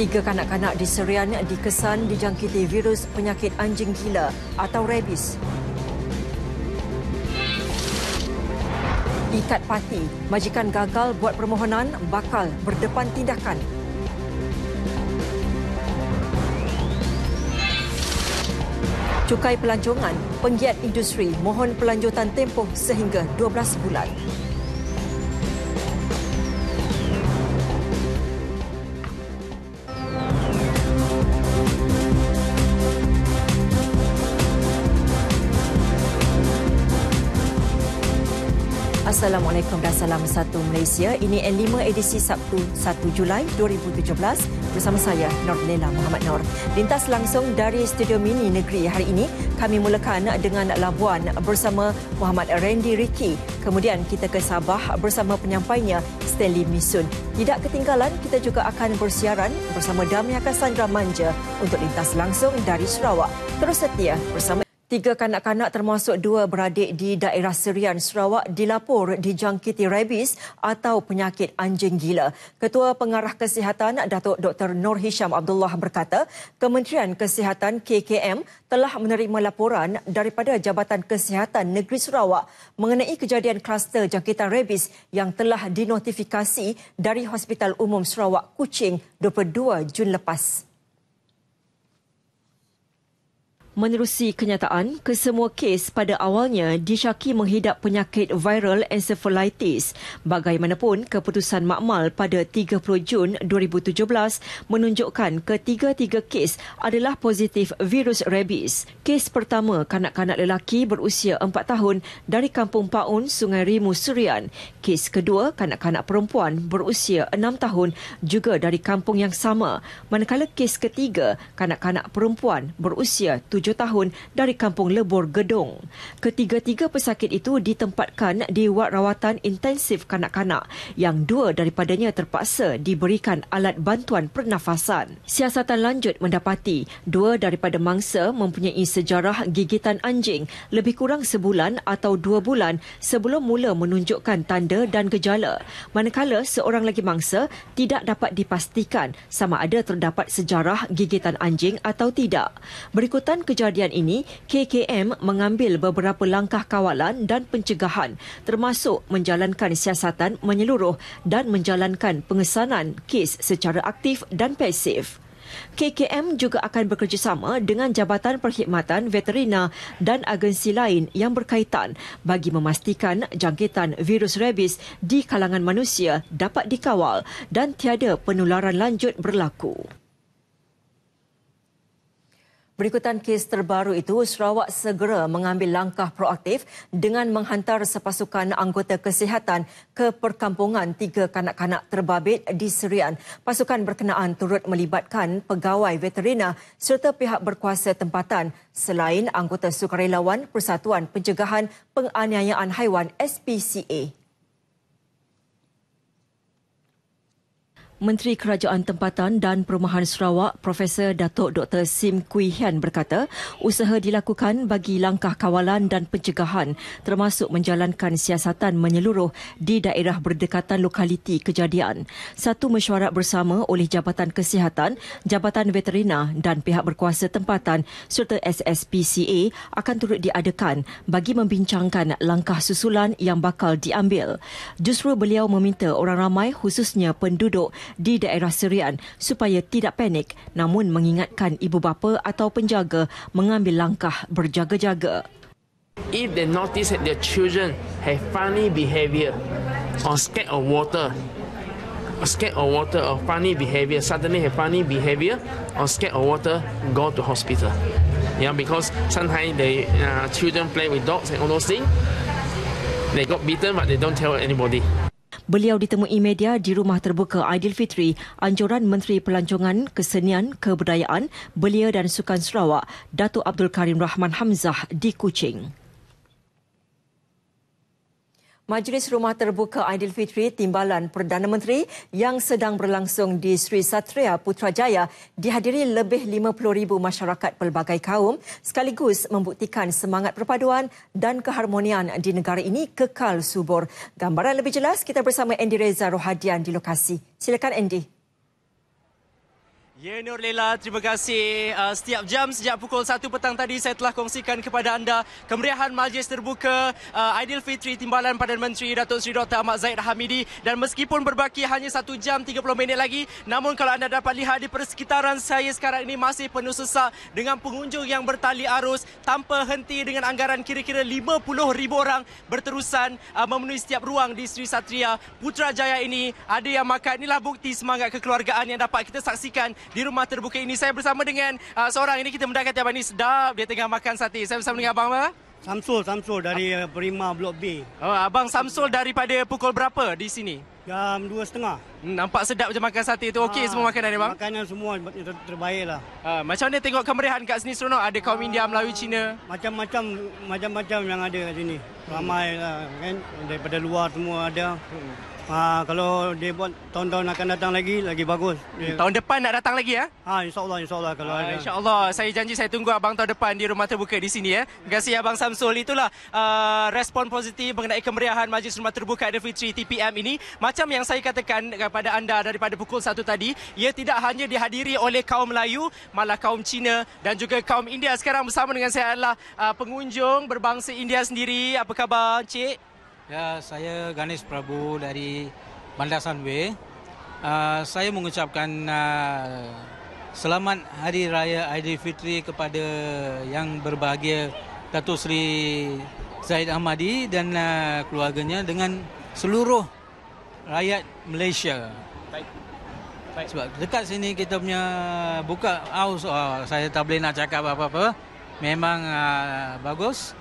Tiga kanak-kanak di Serian dikesan dijangkiti virus penyakit anjing gila atau rabies. Ikat parti, majikan gagal buat permohonan bakal berdepan tindakan. Cukai pelancongan, penggiat industri mohon pelanjutan tempoh sehingga 12 bulan. Assalamualaikum dan salam satu Malaysia. Ini N5 edisi Sabtu 1 Julai 2017 bersama saya Nurlela Muhammad Nur. Lintas langsung dari Studio Mini Negeri hari ini, kami mulakan dengan Labuan bersama Muhammad Randy Ricky. Kemudian kita ke Sabah bersama penyampainya Stanley Misun. Tidak ketinggalan, kita juga akan bersiaran bersama Damia Cassandra Manja untuk lintas langsung dari Sarawak. Terus setia bersama. Tiga kanak-kanak termasuk dua beradik di daerah Serian, Sarawak dilapor dijangkiti rabies atau penyakit anjing gila. Ketua Pengarah Kesihatan Datuk Dr. Nur Hisham Abdullah berkata, Kementerian Kesihatan KKM telah menerima laporan daripada Jabatan Kesihatan Negeri Sarawak mengenai kejadian kluster jangkitan rabies yang telah dinotifikasi dari Hospital Umum Sarawak Kuching 22 Jun lepas. Menerusi kenyataan, kesemua kes pada awalnya disyaki menghidap penyakit viral encephalitis. Bagaimanapun, keputusan makmal pada 30 Jun 2017 menunjukkan ketiga-tiga kes adalah positif virus rabies. Kes pertama, kanak-kanak lelaki berusia 4 tahun dari Kampung Paun, Sungai Rimu, Serian. Kes kedua, kanak-kanak perempuan berusia 6 tahun juga dari kampung yang sama. Manakala kes ketiga, kanak-kanak perempuan berusia 7 tahun dari Kampung Lebur, Gedong. Ketiga-tiga pesakit itu ditempatkan di wad rawatan intensif kanak-kanak yang dua daripadanya terpaksa diberikan alat bantuan pernafasan. Siasatan lanjut mendapati dua daripada mangsa mempunyai sejarah gigitan anjing lebih kurang sebulan atau 2 bulan sebelum mula menunjukkan tanda dan gejala. Manakala seorang lagi mangsa tidak dapat dipastikan sama ada terdapat sejarah gigitan anjing atau tidak. Berikutan kejadian ini, KKM mengambil beberapa langkah kawalan dan pencegahan termasuk menjalankan siasatan menyeluruh dan menjalankan pengesanan kes secara aktif dan pasif. KKM juga akan bekerjasama dengan Jabatan Perkhidmatan Veterina dan agensi lain yang berkaitan bagi memastikan jangkitan virus rabies di kalangan manusia dapat dikawal dan tiada penularan lanjut berlaku. Berikutan kes terbaru itu, Sarawak segera mengambil langkah proaktif dengan menghantar sepasukan anggota kesihatan ke perkampungan tiga kanak-kanak terbabit di Serian. Pasukan berkenaan turut melibatkan pegawai veterina serta pihak berkuasa tempatan selain anggota sukarelawan Persatuan Pencegahan Penganiayaan Haiwan SPCA. Menteri Kerajaan Tempatan dan Perumahan Sarawak, Profesor Datuk Dr. Sim Kui Hian berkata, usaha dilakukan bagi langkah kawalan dan pencegahan termasuk menjalankan siasatan menyeluruh di daerah berdekatan lokaliti kejadian. Satu mesyuarat bersama oleh Jabatan Kesihatan, Jabatan Veterina dan pihak berkuasa tempatan serta SSPCA akan turut diadakan bagi membincangkan langkah susulan yang bakal diambil. Justru beliau meminta orang ramai khususnya penduduk di daerah Serian supaya tidak panik namun mengingatkan ibu bapa atau penjaga mengambil langkah berjaga-jaga. If they notice that their children have funny behavior or scared of water or funny behavior, suddenly have funny behavior or scared of water, go to hospital. Yeah, because sometimes the children play with dogs and all those things. They got bitten but they don't tell anybody. Beliau ditemui media di Rumah Terbuka Aidilfitri, anjuran Menteri Pelancongan, Kesenian, Kebudayaan, Belia dan Sukan Sarawak, Datuk Abdul Karim Rahman Hamzah di Kuching. Majlis Rumah Terbuka Aidilfitri Timbalan Perdana Menteri yang sedang berlangsung di Sri Satria Putrajaya dihadiri lebih 50,000 masyarakat pelbagai kaum sekaligus membuktikan semangat perpaduan dan keharmonian di negara ini kekal subur. Gambaran lebih jelas kita bersama Andy Reza Rohadian di lokasi. Silakan Andy. Ya, Nur Lela, terima kasih. Setiap jam sejak pukul 1 petang tadi saya telah kongsikan kepada anda kemeriahan majlis terbuka Aidilfitri Timbalan Perdana Menteri Datuk Seri Dr. Ahmad Zahid Hamidi, dan meskipun berbaki hanya 1 jam 30 minit lagi, namun kalau anda dapat lihat di persekitaran saya sekarang ini masih penuh sesak dengan pengunjung yang bertali arus tanpa henti, dengan anggaran kira-kira 50,000 orang berterusan memenuhi setiap ruang di Sri Satria Putrajaya ini. Ada yang makan. Inilah bukti semangat kekeluargaan yang dapat kita saksikan di rumah terbuka ini. Saya bersama dengan seorang ini, kita mendapati abang ini sedap, dia tengah makan sate. Saya bersama dengan abang apa? Samsul dari Prima Blok B. Oh, abang Samsul daripada pukul berapa di sini? Jam 2.30. Nampak sedap je makan sate tu. Okey semua makanan ni bang? Makanan semua terbaik lah. Macam mana tengok kemeriahan kat sini seronok? Ada kaum India, Melayu, Cina? Macam-macam yang ada kat sini. Ramai lah kan, daripada luar semua ada. Kalau dia buat tahun-tahun akan datang lagi bagus. Tahun depan nak datang lagi ya? InsyaAllah kalau ada. InsyaAllah. Saya janji saya tunggu abang tahun depan di rumah terbuka di sini ya. Terima kasih abang Samsul. Itulah respon positif mengenai kemeriahan Majlis Rumah Terbuka Aidilfitri TPM ini. Macam yang saya katakan kepada anda daripada pukul 1 tadi, ia tidak hanya dihadiri oleh kaum Melayu, malah kaum Cina dan juga kaum India. Sekarang bersama dengan saya adalah pengunjung berbangsa India sendiri. Apa khabar Cik? Ya, saya Ganesh Prabu dari Bandar Sunway. Saya mengucapkan selamat Hari Raya Aidilfitri kepada yang berbahagia Datuk Seri Zahid Hamidi dan keluarganya dengan seluruh rakyat Malaysia. Baik. Sebab dekat sini kita punya buka house, saya tak boleh nak cakap apa-apa. Memang bagus.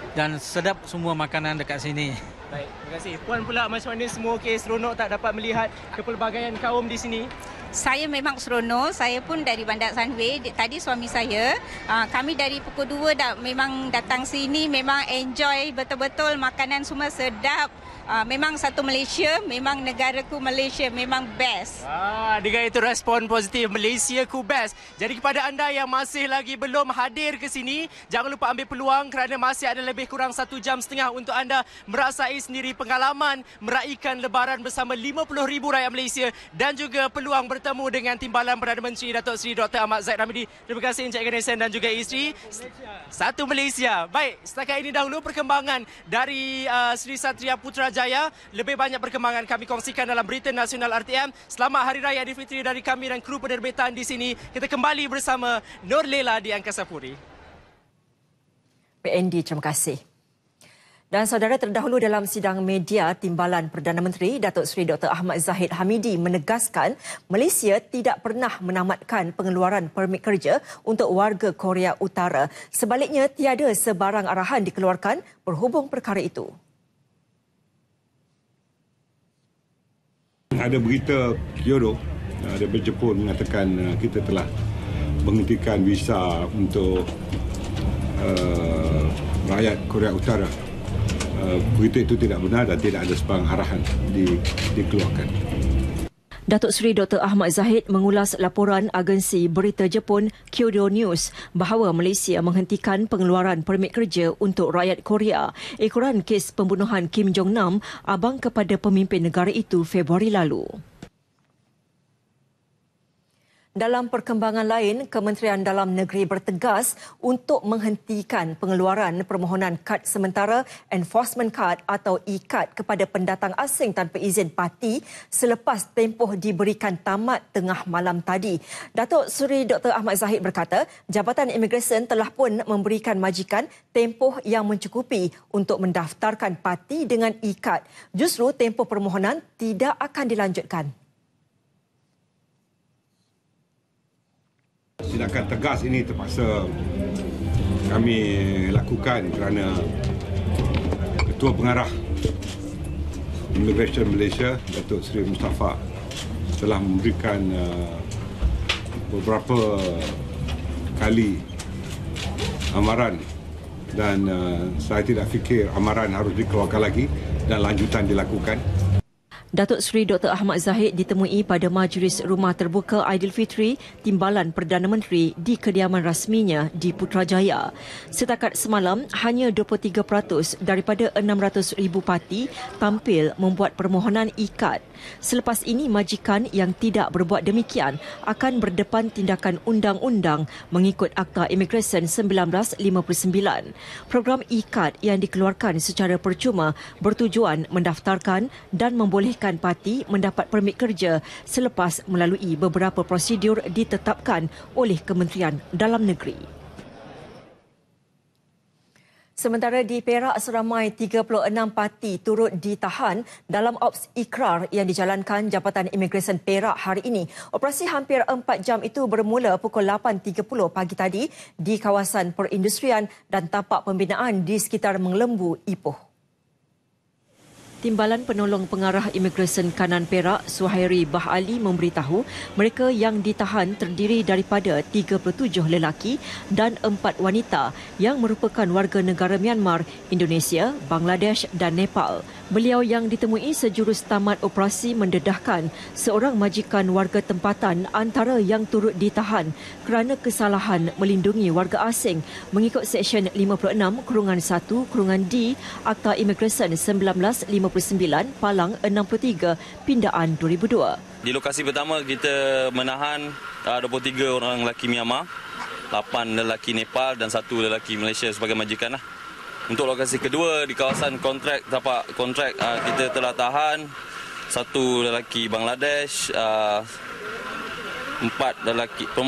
Dan sedap semua makanan dekat sini. Baik, terima kasih. Puan pula macam mana, semua okey, seronok tak dapat melihat kepelbagaian kaum di sini? Saya memang seronok. Saya pun dari Bandar Sunway. Tadi suami saya, kami dari pukul 2 memang datang sini, memang enjoy betul-betul, makanan semua sedap. Memang satu Malaysia, memang negaraku Malaysia, memang best. Dengan itu respon positif, Malaysiaku best. Jadi kepada anda yang masih lagi belum hadir ke sini, jangan lupa ambil peluang kerana masih ada lebih kurang 1 jam setengah untuk anda merasai sendiri pengalaman meraikan Lebaran bersama 50,000 rakyat Malaysia dan juga peluang bertemu dengan Timbalan Perdana Menteri Datuk Seri Dr. Ahmad Zahid Hamidi. Terima kasih Encik Ganesan dan juga isteri. Satu Malaysia. Baik, setakat ini dahulu perkembangan dari Sri Satria Putrajaya. Lebih banyak perkembangan kami kongsikan dalam Berita Nasional RTM. Selamat Hari Raya Aidilfitri dari kami dan kru penerbitan di sini. Kita kembali bersama Nur Lela di Angkasa Puri. PND, terima kasih. Dan saudara, terdahulu dalam sidang media, Timbalan Perdana Menteri Datuk Seri Dr. Ahmad Zahid Hamidi menegaskan Malaysia tidak pernah menamatkan pengeluaran permit kerja untuk warga Korea Utara. Sebaliknya, tiada sebarang arahan dikeluarkan berhubung perkara itu. Ada berita Kyoto daripada Jepun mengatakan kita telah menghentikan visa untuk rakyat Korea Utara. Berita itu tidak benar dan tidak ada sebarang arahan dikeluarkan. Datuk Seri Dr. Ahmad Zahid mengulas laporan agensi berita Jepun Kyodo News bahawa Malaysia menghentikan pengeluaran permit kerja untuk rakyat Korea ekoran kes pembunuhan Kim Jong-nam, abang kepada pemimpin negara itu Februari lalu. Dalam perkembangan lain, Kementerian Dalam Negeri bertegas untuk menghentikan pengeluaran permohonan kad sementara Enforcement Card atau e-kad kepada pendatang asing tanpa izin parti selepas tempoh diberikan tamat tengah malam tadi. Datuk Seri Dr. Ahmad Zahid berkata, Jabatan Imigresen telah pun memberikan majikan tempoh yang mencukupi untuk mendaftarkan parti dengan e-kad. Justru tempoh permohonan tidak akan dilanjutkan. Tindakan tegas ini terpaksa kami lakukan kerana Ketua Pengarah Immigration Malaysia, Datuk Seri Mustafa, telah memberikan beberapa kali amaran dan saya tidak fikir amaran harus dikeluarkan lagi dan lanjutan dilakukan. Datuk Seri Dr. Ahmad Zahid ditemui pada Majlis Rumah Terbuka Aidilfitri Timbalan Perdana Menteri di kediaman rasminya di Putrajaya. Setakat semalam, hanya 23% daripada 600,000 parti tampil membuat permohonan ikat. Selepas ini, majikan yang tidak berbuat demikian akan berdepan tindakan undang-undang mengikut Akta Imigresen 1959. Program ikat yang dikeluarkan secara percuma bertujuan mendaftarkan dan membolehkan parti mendapat permit kerja selepas melalui beberapa prosedur ditetapkan oleh Kementerian Dalam Negeri. Sementara di Perak, seramai 36 parti turut ditahan dalam ops ikrar yang dijalankan Jabatan Imigresen Perak hari ini. Operasi hampir 4 jam itu bermula pukul 8.30 pagi tadi di kawasan perindustrian dan tapak pembinaan di sekitar Menglembu, Ipoh. Timbalan Penolong Pengarah Imigresen Kanan Perak, Suhairi Bah Ali memberitahu mereka yang ditahan terdiri daripada 37 lelaki dan 4 wanita yang merupakan warga negara Myanmar, Indonesia, Bangladesh dan Nepal. Beliau yang ditemui sejurus tamat operasi mendedahkan seorang majikan warga tempatan antara yang turut ditahan kerana kesalahan melindungi warga asing mengikut Seksyen 56/1/D Akta Imigresen 1959 Palang 63 Pindaan 2002. Di lokasi pertama kita menahan 23 orang lelaki Myanmar, 8 lelaki Nepal dan 1 lelaki Malaysia sebagai majikan lah. Untuk lokasi kedua di kawasan kontrak kita telah tahan 1 lelaki Bangladesh, 4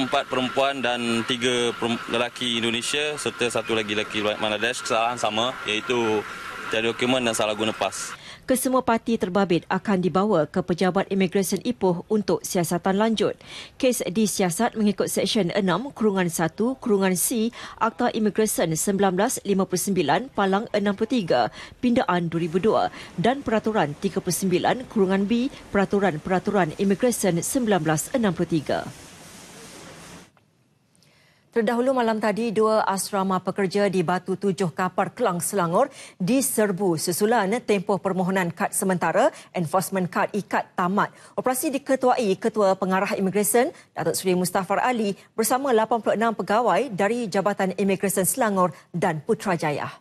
perempuan dan 3 lelaki Indonesia serta 1 lagi lelaki Bangladesh. Kesalahan sama iaitu tiada dokumen dan salah guna pas. Kesemua parti terbabit akan dibawa ke Pejabat Imigresen Ipoh untuk siasatan lanjut. Kes disiasat mengikut Seksyen 6/1/C Akta Imigresen 1959 Palang 63 Pindaan 2002 dan Peraturan 39/B Peraturan Imigresen 1963. Terdahulu malam tadi, 2 asrama pekerja di Batu 7 Kapar Kelang, Selangor diserbu susulan tempoh permohonan kad sementara enforcement kad ikat tamat. Operasi diketuai Ketua Pengarah Imigresen Datuk Seri Mustafar Ali bersama 86 pegawai dari Jabatan Imigresen Selangor dan Putrajaya.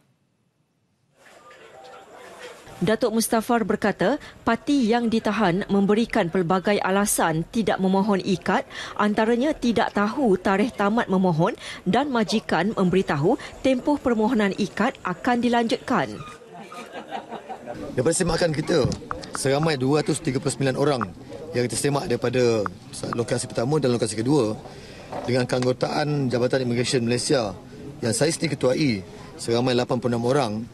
Datuk Mustafar berkata, parti yang ditahan memberikan pelbagai alasan tidak memohon ikat, antaranya tidak tahu tarikh tamat memohon dan majikan memberitahu tempoh permohonan ikat akan dilanjutkan. Daripada semakan kita, seramai 239 orang yang tersemak daripada lokasi pertama dan lokasi kedua dengan keanggotaan Jabatan Imigresen Malaysia yang saya sendiri ketuai seramai 86 orang.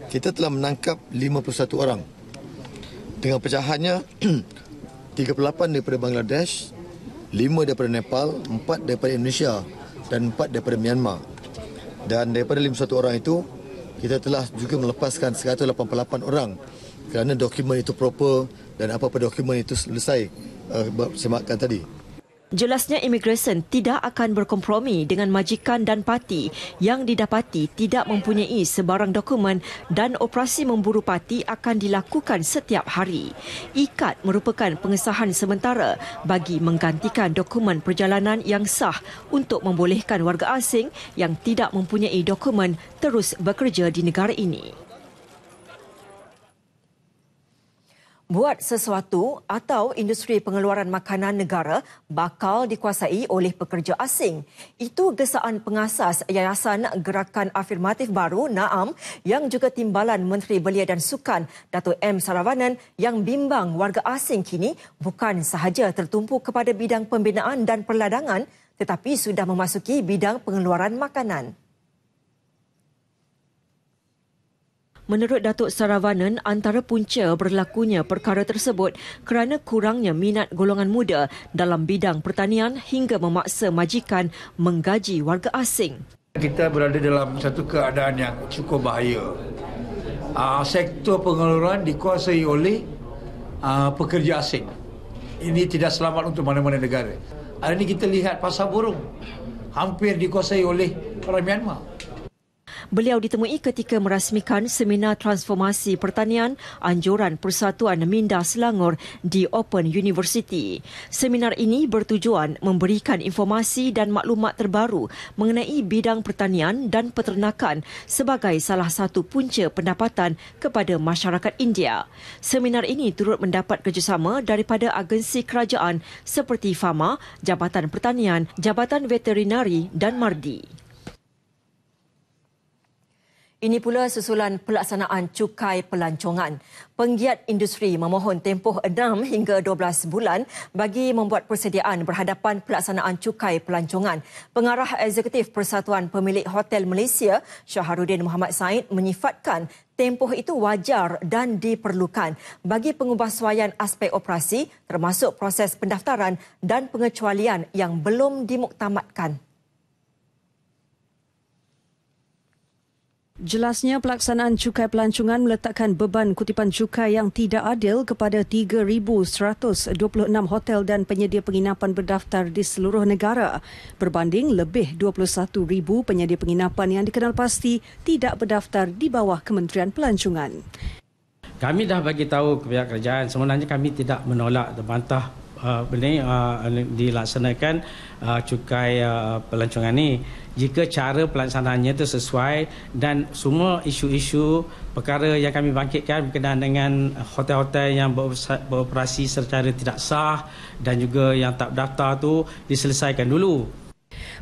Kita telah menangkap 51 orang dengan pecahannya 38 daripada Bangladesh, 5 daripada Nepal, 4 daripada Indonesia dan 4 daripada Myanmar. Dan daripada 51 orang itu, kita telah juga melepaskan 188 orang kerana dokumen itu proper dan apa-apa dokumen itu selesai semakan tadi. Jelasnya imigresen tidak akan berkompromi dengan majikan dan parti yang didapati tidak mempunyai sebarang dokumen dan operasi memburu parti akan dilakukan setiap hari. Ikat merupakan pengesahan sementara bagi menggantikan dokumen perjalanan yang sah untuk membolehkan warga asing yang tidak mempunyai dokumen terus bekerja di negara ini. Buat sesuatu atau industri pengeluaran makanan negara bakal dikuasai oleh pekerja asing. Itu gesaan pengasas Yayasan Gerakan Afirmatif Baru NAAM yang juga Timbalan Menteri Belia dan Sukan Datuk M. Saravanan yang bimbang warga asing kini bukan sahaja tertumpu kepada bidang pembinaan dan perladangan tetapi sudah memasuki bidang pengeluaran makanan. Menurut Datuk Saravanan, antara punca berlakunya perkara tersebut kerana kurangnya minat golongan muda dalam bidang pertanian hingga memaksa majikan menggaji warga asing. Kita berada dalam satu keadaan yang cukup bahaya. Sektor pengeluaran dikuasai oleh pekerja asing. Ini tidak selamat untuk mana-mana negara. Hari ini kita lihat pasar burung hampir dikuasai oleh orang Myanmar. Beliau ditemui ketika merasmikan Seminar Transformasi Pertanian Anjuran Persatuan Minda Selangor di Open University. Seminar ini bertujuan memberikan informasi dan maklumat terbaru mengenai bidang pertanian dan peternakan sebagai salah satu punca pendapatan kepada masyarakat India. Seminar ini turut mendapat kerjasama daripada agensi kerajaan seperti Fama, Jabatan Pertanian, Jabatan Veterinari dan Mardi. Ini pula susulan pelaksanaan cukai pelancongan. Penggiat industri memohon tempoh 6 hingga 12 bulan bagi membuat persediaan berhadapan pelaksanaan cukai pelancongan. Pengarah Eksekutif Persatuan Pemilik Hotel Malaysia, Syaharudin Muhammad Said, menyifatkan tempoh itu wajar dan diperlukan bagi pengubahsuaian aspek operasi termasuk proses pendaftaran dan pengecualian yang belum dimuktamadkan. Jelasnya pelaksanaan cukai pelancongan meletakkan beban kutipan cukai yang tidak adil kepada 3,126 hotel dan penyedia penginapan berdaftar di seluruh negara berbanding lebih 21,000 penyedia penginapan yang dikenal pasti tidak berdaftar di bawah Kementerian Pelancongan. Kami dah bagi tahu ke pihak kerajaan, sebenarnya kami tidak menolak dan bantah dilaksanakan cukai pelancongan ini jika cara pelaksanaannya itu sesuai dan semua isu-isu perkara yang kami bangkitkan berkenaan dengan hotel-hotel yang beroperasi secara tidak sah dan juga yang tak berdaftar itu diselesaikan dulu.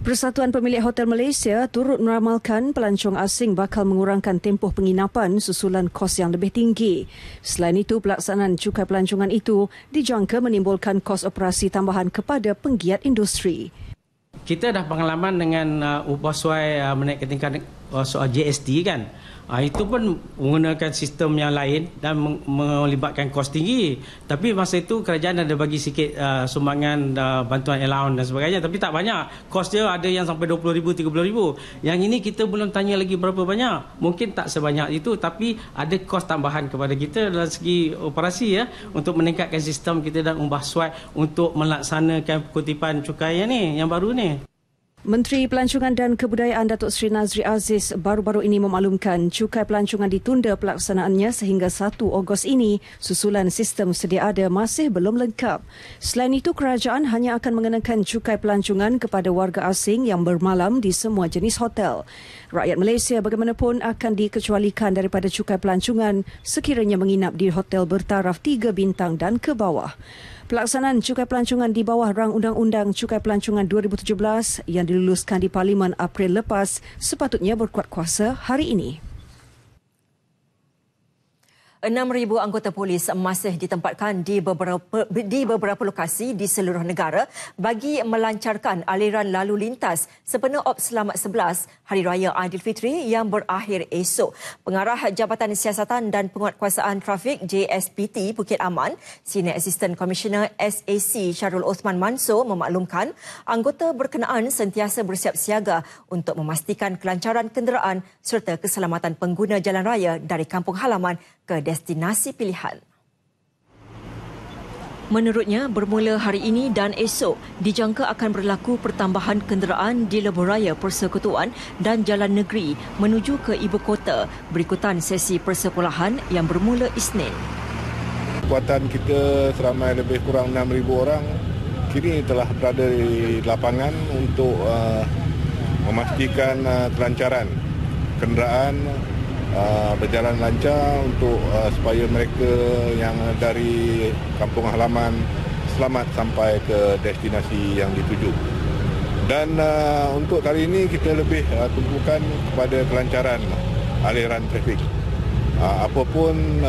Persatuan Pemilik Hotel Malaysia turut meramalkan pelancong asing bakal mengurangkan tempoh penginapan susulan kos yang lebih tinggi. Selain itu, pelaksanaan cukai pelancongan itu dijangka menimbulkan kos operasi tambahan kepada penggiat industri. Kita dah pengalaman dengan upah suai menaikkan tingkat soal GST kan. Itu pun menggunakan sistem yang lain dan melibatkan kos tinggi. Tapi masa itu kerajaan ada bagi sikit sumbangan bantuan allowance dan sebagainya. Tapi tak banyak. Kos dia ada yang sampai RM20,000, RM30,000. Yang ini kita belum tanya lagi berapa banyak. Mungkin tak sebanyak itu tapi ada kos tambahan kepada kita dalam segi operasi ya untuk meningkatkan sistem kita dan ubah suai untuk melaksanakan kutipan cukai yang baru ni. Menteri Pelancongan dan Kebudayaan Datuk Seri Nazri Aziz baru-baru ini memaklumkan cukai pelancongan ditunda pelaksanaannya sehingga 1 Ogos ini susulan sistem sedia ada masih belum lengkap. Selain itu, kerajaan hanya akan mengenakan cukai pelancongan kepada warga asing yang bermalam di semua jenis hotel. Rakyat Malaysia bagaimanapun akan dikecualikan daripada cukai pelancongan sekiranya menginap di hotel bertaraf 3 bintang dan ke bawah. Pelaksanaan cukai pelancongan di bawah rang Undang-Undang Cukai Pelancongan 2017 yang diluluskan di Parlimen April lepas sepatutnya berkuat kuasa hari ini. 6,000 anggota polis masih ditempatkan di beberapa lokasi di seluruh negara bagi melancarkan aliran lalu lintas sempena Ops Selamat 11 Hari Raya Aidilfitri yang berakhir esok. Pengarah Jabatan Siasatan dan Penguatkuasaan Trafik JSPT Bukit Aman, Senior Assistant Commissioner SAC Syarul Osman Mansor memaklumkan anggota berkenaan sentiasa bersiap siaga untuk memastikan kelancaran kenderaan serta keselamatan pengguna jalan raya dari kampung halaman ke destinasi pilihan. Menurutnya, bermula hari ini dan esok dijangka akan berlaku pertambahan kenderaan di lebuhraya Persekutuan dan Jalan Negeri menuju ke ibu kota berikutan sesi persekolahan yang bermula Isnin. Kekuatan kita seramai lebih kurang 6,000 orang kini telah berada di lapangan untuk memastikan kelancaran kenderaan berjalan lancar untuk supaya mereka yang dari kampung halaman selamat sampai ke destinasi yang dituju. Dan untuk kali ini kita lebih tumpukan kepada kelancaran aliran trafik. Apapun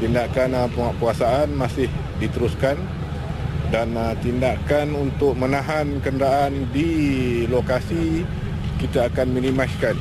tindakan penguatkuasaan masih diteruskan dan tindakan untuk menahan kenderaan di lokasi kita akan minimiskan.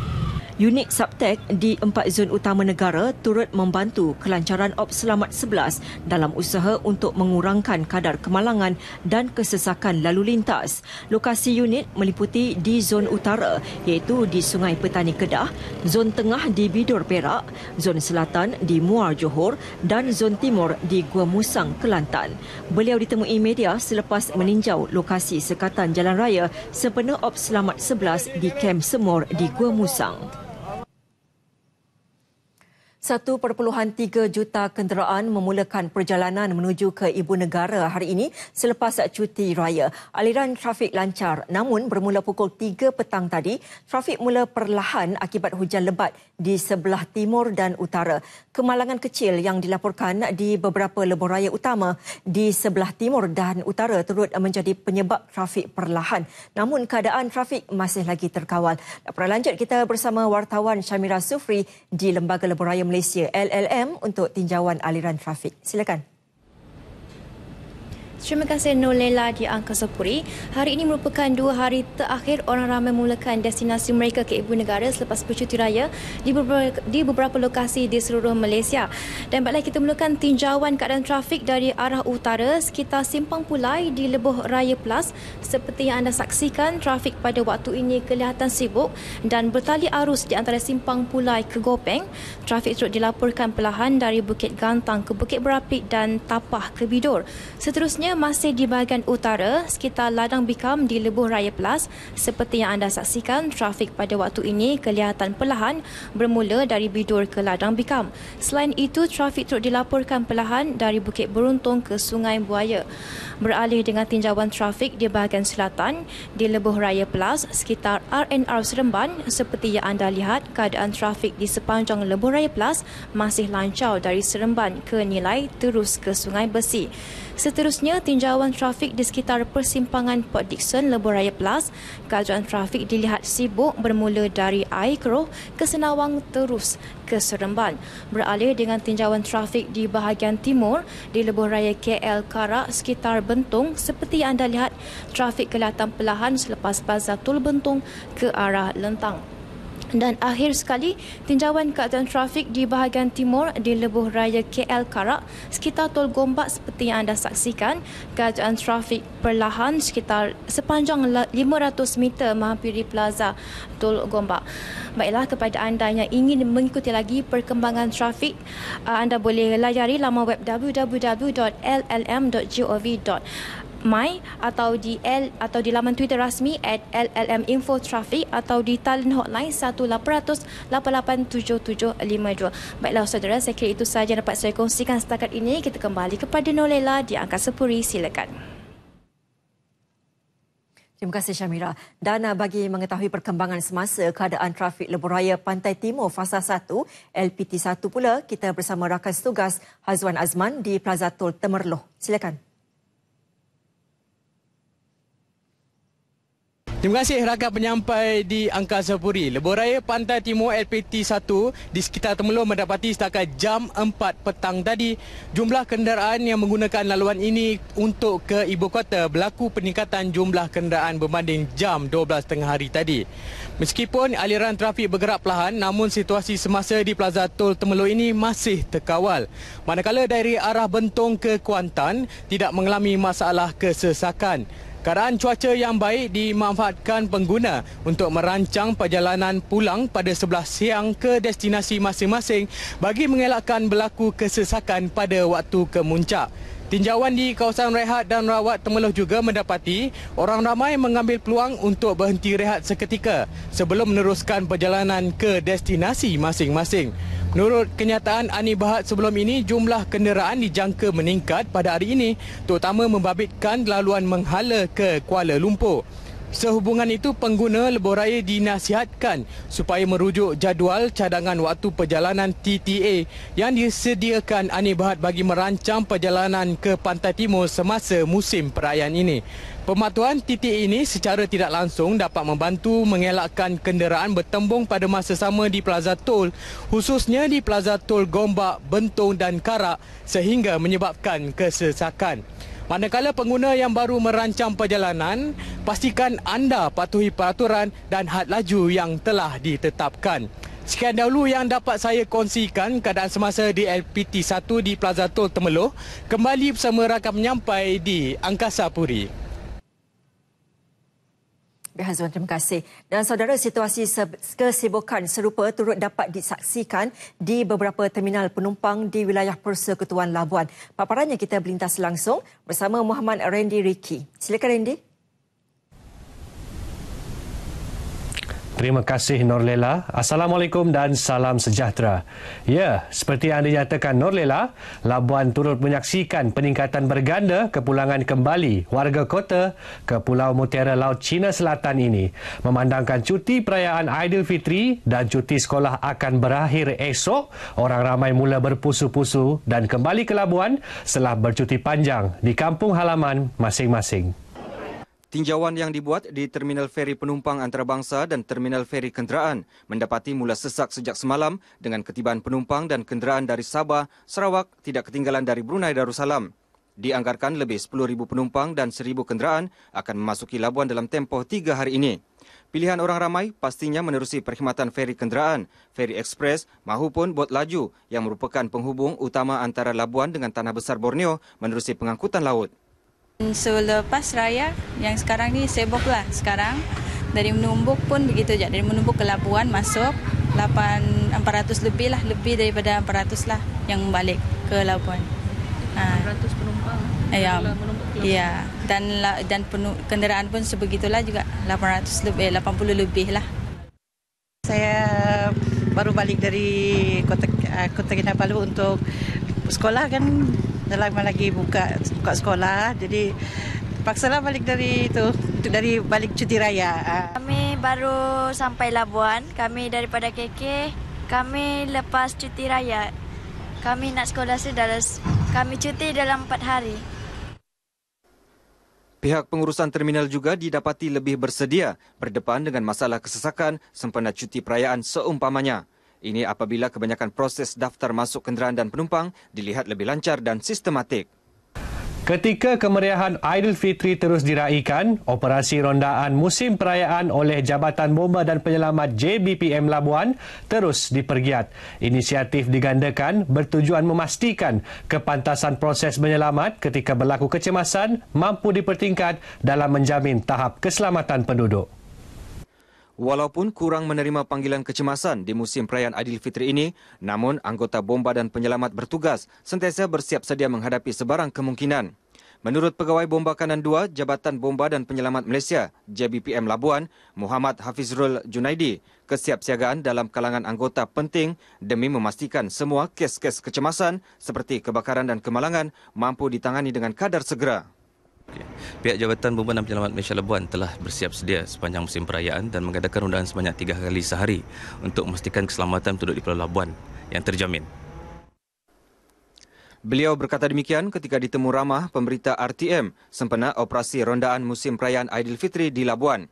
Unit Subtek di 4 zon utama negara turut membantu kelancaran Ops Selamat 11 dalam usaha untuk mengurangkan kadar kemalangan dan kesesakan lalu lintas. Lokasi unit meliputi di zon utara iaitu di Sungai Petani Kedah, zon tengah di Bidur Perak, zon selatan di Muar Johor dan zon timur di Gua Musang, Kelantan. Beliau ditemui media selepas meninjau lokasi sekatan jalan raya sempena Ops Selamat 11 di Kem Semur di Gua Musang. 1.3 juta kenderaan memulakan perjalanan menuju ke ibu negara hari ini selepas cuti raya. Aliran trafik lancar, namun bermula pukul 3 petang tadi, trafik mula perlahan akibat hujan lebat di sebelah timur dan utara. Kemalangan kecil yang dilaporkan di beberapa lebuh raya utama di sebelah timur dan utara turut menjadi penyebab trafik perlahan. Namun keadaan trafik masih lagi terkawal. Laporan lanjut kita bersama wartawan Syamira Sufri di Lembaga Lebuh Raya Malaysia LLM untuk tinjauan aliran trafik. Silakan. Terima kasih Nolela di Angkasa Puri. Hari ini merupakan 2 hari terakhir orang ramai memulakan destinasi mereka ke ibu negara selepas bercuti raya di beberapa lokasi di seluruh Malaysia. Dan baiklah kita mulakan tinjauan keadaan trafik dari arah utara sekitar Simpang Pulai di Lebuh Raya Plus. Seperti yang anda saksikan, trafik pada waktu ini kelihatan sibuk dan bertali arus di antara Simpang Pulai ke Gopeng. Trafik turut dilaporkan perlahan dari Bukit Gantang ke Bukit Berapit dan Tapah ke Bidor. Seterusnya masih di bahagian utara sekitar Ladang Bikam di Lebuh Raya Plus. Seperti yang anda saksikan, trafik pada waktu ini kelihatan perlahan bermula dari Bidor ke Ladang Bikam. Selain itu, trafik turut dilaporkan perlahan dari Bukit Beruntung ke Sungai Buaya. Beralih dengan tinjauan trafik di bahagian selatan di Lebuh Raya Plus sekitar RNR Seremban. Seperti yang anda lihat, keadaan trafik di sepanjang Lebuh Raya Plus masih lancar dari Seremban ke Nilai terus ke Sungai Besi. Seterusnya, tinjauan trafik di sekitar persimpangan Port Dickson, Lebuh Raya Plus. Keadaan trafik dilihat sibuk bermula dari Air Keroh ke Senawang terus ke Seremban. Beralih dengan tinjauan trafik di bahagian timur di Lebuh Raya KL Karak sekitar Bentung. Seperti yang anda lihat, trafik kelihatan perlahan selepas Bazar Tol Bentung ke arah Lentang. Dan akhir sekali, tinjauan keadaan trafik di bahagian timur di Lebuh Raya KL Karak sekitar Tol Gombak. Seperti yang anda saksikan, keadaan trafik perlahan sekitar sepanjang 500 meter menghampiri Plaza Tol Gombak. Baiklah, kepada anda yang ingin mengikuti lagi perkembangan trafik, anda boleh layari laman web www.llm.gov.my atau di laman Twitter rasmi @LLMinfotraffic atau di talian hotline 1-800-887752. Baiklah saudara, saya kira itu sahaja yang dapat saya kongsikan setakat ini. Kita kembali kepada Nolela di Angkasa Puri. Silakan. Terima kasih Syamira. Dan bagi mengetahui perkembangan semasa keadaan trafik Lebuh Raya Pantai Timur Fasa 1 LPT1 pula, kita bersama rakan setugas Hazwan Azman di Plaza Tol Temerloh. Silakan. Terima kasih rakan penyampai di Angkasa Puri. Lebuh Raya Pantai Timur LPT1 di sekitar Temerloh mendapati setakat jam 4 petang tadi, jumlah kenderaan yang menggunakan laluan ini untuk ke ibu kota berlaku peningkatan jumlah kenderaan berbanding jam 12 tengah hari tadi. Meskipun aliran trafik bergerak perlahan, namun situasi semasa di Plaza Tol Temerloh ini masih terkawal. Manakala dari arah Bentong ke Kuantan tidak mengalami masalah kesesakan. Keadaan cuaca yang baik dimanfaatkan pengguna untuk merancang perjalanan pulang pada 11 siang ke destinasi masing-masing bagi mengelakkan berlaku kesesakan pada waktu kemuncak. Tinjauan di kawasan rehat dan rawat Temerloh juga mendapati orang ramai mengambil peluang untuk berhenti rehat seketika sebelum meneruskan perjalanan ke destinasi masing-masing. Menurut kenyataan Ani Bahat sebelum ini, jumlah kenderaan dijangka meningkat pada hari ini, terutama membabitkan laluan menghala ke Kuala Lumpur. Sehubungan itu, pengguna lebuh raya dinasihatkan supaya merujuk jadual cadangan waktu perjalanan TTA yang disediakan Ani Bahat bagi merancang perjalanan ke Pantai Timur semasa musim perayaan ini. Pematuhan titik ini secara tidak langsung dapat membantu mengelakkan kenderaan bertembung pada masa sama di Plaza Tol, khususnya di Plaza Tol Gombak, Bentong dan Karak sehingga menyebabkan kesesakan. Manakala pengguna yang baru merancang perjalanan, pastikan anda patuhi peraturan dan had laju yang telah ditetapkan. Sekian dahulu yang dapat saya kongsikan keadaan semasa di LPT1 di Plaza Tol Temerloh. Kembali bersama rakan penyampai di Angkasa Puri. Hazwan, terima kasih. Dan saudara, situasi kesibukan serupa turut dapat disaksikan di beberapa terminal penumpang di wilayah Persekutuan Labuan. Paparannya kita berlintas langsung bersama Muhammad Randy Riki. Silakan Randy. Terima kasih Norlela. Assalamualaikum dan salam sejahtera. Ya, seperti yang dinyatakan Norlela, Labuan turut menyaksikan peningkatan berganda kepulangan kembali warga kota ke Pulau Mutiara Laut China Selatan ini. Memandangkan cuti perayaan Aidilfitri dan cuti sekolah akan berakhir esok, orang ramai mula berpusu-pusu dan kembali ke Labuan setelah bercuti panjang di kampung halaman masing-masing. Tinjauan yang dibuat di Terminal Feri Penumpang Antarabangsa dan Terminal Feri Kenderaan mendapati mula sesak sejak semalam dengan ketibaan penumpang dan kenderaan dari Sabah, Sarawak tidak ketinggalan dari Brunei Darussalam. Dianggarkan lebih 10,000 penumpang dan 1,000 kenderaan akan memasuki Labuan dalam tempoh 3 hari ini. Pilihan orang ramai pastinya menerusi perkhidmatan feri kenderaan, feri ekspres mahupun bot laju yang merupakan penghubung utama antara Labuan dengan Tanah Besar Borneo menerusi pengangkutan laut. Selepas raya yang sekarang ni sibuklah sekarang. Dari Menumbuk pun begitu je. Dari Menumbuk ke Labuan masuk 400 lebih lah, lebih daripada 400 lah yang balik ke Labuan. 400 penumpang. Ya. Dan kenderaan pun sebegitulah juga 800 lebih, 80 lebih lah. Saya baru balik dari Kota Kinabalu untuk sekolah kan. Dah lama lagi buka sekolah, jadi paksalah balik dari balik cuti raya. Kami baru sampai Labuan, kami daripada KK, kami lepas cuti raya. Kami nak sekolah sudah, kami cuti dalam 4 hari. Pihak pengurusan terminal juga didapati lebih bersedia berdepan dengan masalah kesesakan sempena cuti perayaan seumpamanya. Ini apabila kebanyakan proses daftar masuk kenderaan dan penumpang dilihat lebih lancar dan sistematik. Ketika kemeriahan Aidilfitri terus diraikan, operasi rondaan musim perayaan oleh Jabatan Bomba dan Penyelamat JBPM Labuan terus dipergiat. Inisiatif digandakan bertujuan memastikan kepantasan proses menyelamat ketika berlaku kecemasan mampu dipertingkat dalam menjamin tahap keselamatan penduduk. Walaupun kurang menerima panggilan kecemasan di musim perayaan Aidilfitri ini, namun anggota bomba dan penyelamat bertugas sentiasa bersiap sedia menghadapi sebarang kemungkinan. Menurut Pegawai Bomba Kanan 2 Jabatan Bomba dan Penyelamat Malaysia, JBPM Labuan, Muhammad Hafizrul Junaidi, kesiapsiagaan dalam kalangan anggota penting demi memastikan semua kes-kes kecemasan seperti kebakaran dan kemalangan mampu ditangani dengan kadar segera. Pihak Jabatan Bomba dan Penyelamat Malaysia Labuan telah bersiap sedia sepanjang musim perayaan dan mengadakan rondaan sebanyak 3 kali sehari untuk memastikan keselamatan penduduk di Pulau Labuan yang terjamin. Beliau berkata demikian ketika ditemu ramah pemberita RTM sempena operasi rondaan musim perayaan Aidilfitri di Labuan.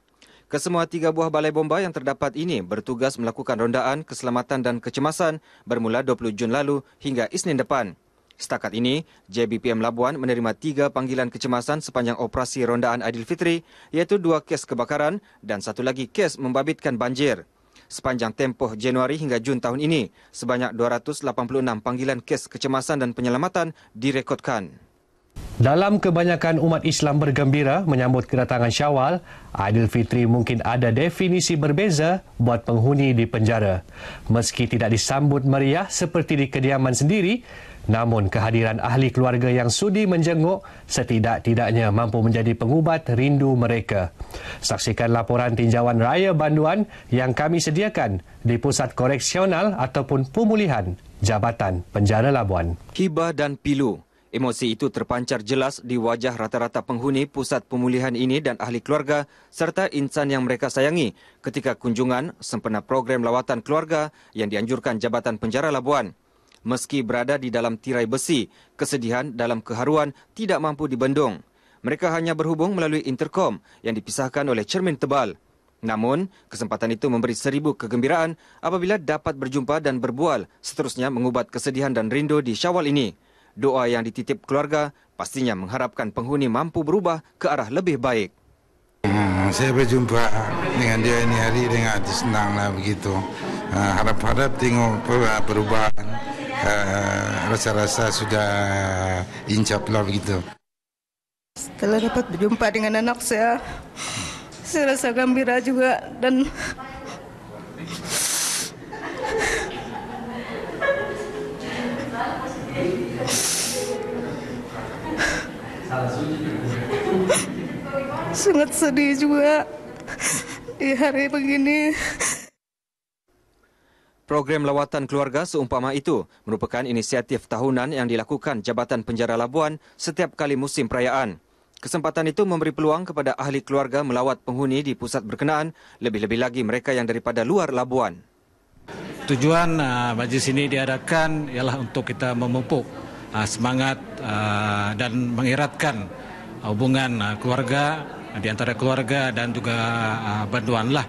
Kesemua 3 buah balai bomba yang terdapat ini bertugas melakukan rondaan keselamatan dan kecemasan bermula 20 Jun lalu hingga Isnin depan. Setakat ini, JBPM Labuan menerima 3 panggilan kecemasan sepanjang operasi rondaan Aidilfitri, iaitu 2 kes kebakaran dan 1 lagi kes membabitkan banjir. Sepanjang tempoh Januari hingga Jun tahun ini, sebanyak 286 panggilan kes kecemasan dan penyelamatan direkodkan. Dalam kebanyakan umat Islam bergembira menyambut kedatangan Syawal, Aidilfitri mungkin ada definisi berbeza buat penghuni di penjara. Meski tidak disambut meriah seperti di kediaman sendiri, namun kehadiran ahli keluarga yang sudi menjenguk setidak-tidaknya mampu menjadi pengubat rindu mereka. Saksikan laporan tinjauan raya banduan yang kami sediakan di Pusat Koreksional ataupun Pemulihan Jabatan Penjara Labuan. Hibah dan pilu. Emosi itu terpancar jelas di wajah rata-rata penghuni pusat pemulihan ini dan ahli keluarga serta insan yang mereka sayangi ketika kunjungan sempena program lawatan keluarga yang dianjurkan Jabatan Penjara Labuan. Meski berada di dalam tirai besi, kesedihan dalam keharuan tidak mampu dibendung. Mereka hanya berhubung melalui interkom yang dipisahkan oleh cermin tebal. Namun, kesempatan itu memberi 1000 kegembiraan apabila dapat berjumpa dan berbual, seterusnya mengubat kesedihan dan rindu di Syawal ini. Doa yang dititip keluarga pastinya mengharapkan penghuni mampu berubah ke arah lebih baik. Saya berjumpa dengan dia ini hari dengan hati senanglah begitu. Harap-harap tengok perubahan. Rasa-rasa sudah incap lah begitu. Setelah dapat berjumpa dengan anak saya rasa gembira juga dan sangat sedih juga di hari begini. Program lawatan keluarga seumpama itu merupakan inisiatif tahunan yang dilakukan Jabatan Penjara Labuan setiap kali musim perayaan. Kesempatan itu memberi peluang kepada ahli keluarga melawat penghuni di pusat berkenaan, lebih-lebih lagi mereka yang daripada luar Labuan. Tujuan majlis ini diadakan ialah untuk kita memupuk semangat dan mengeratkan hubungan keluarga di antara keluarga dan juga bantuanlah.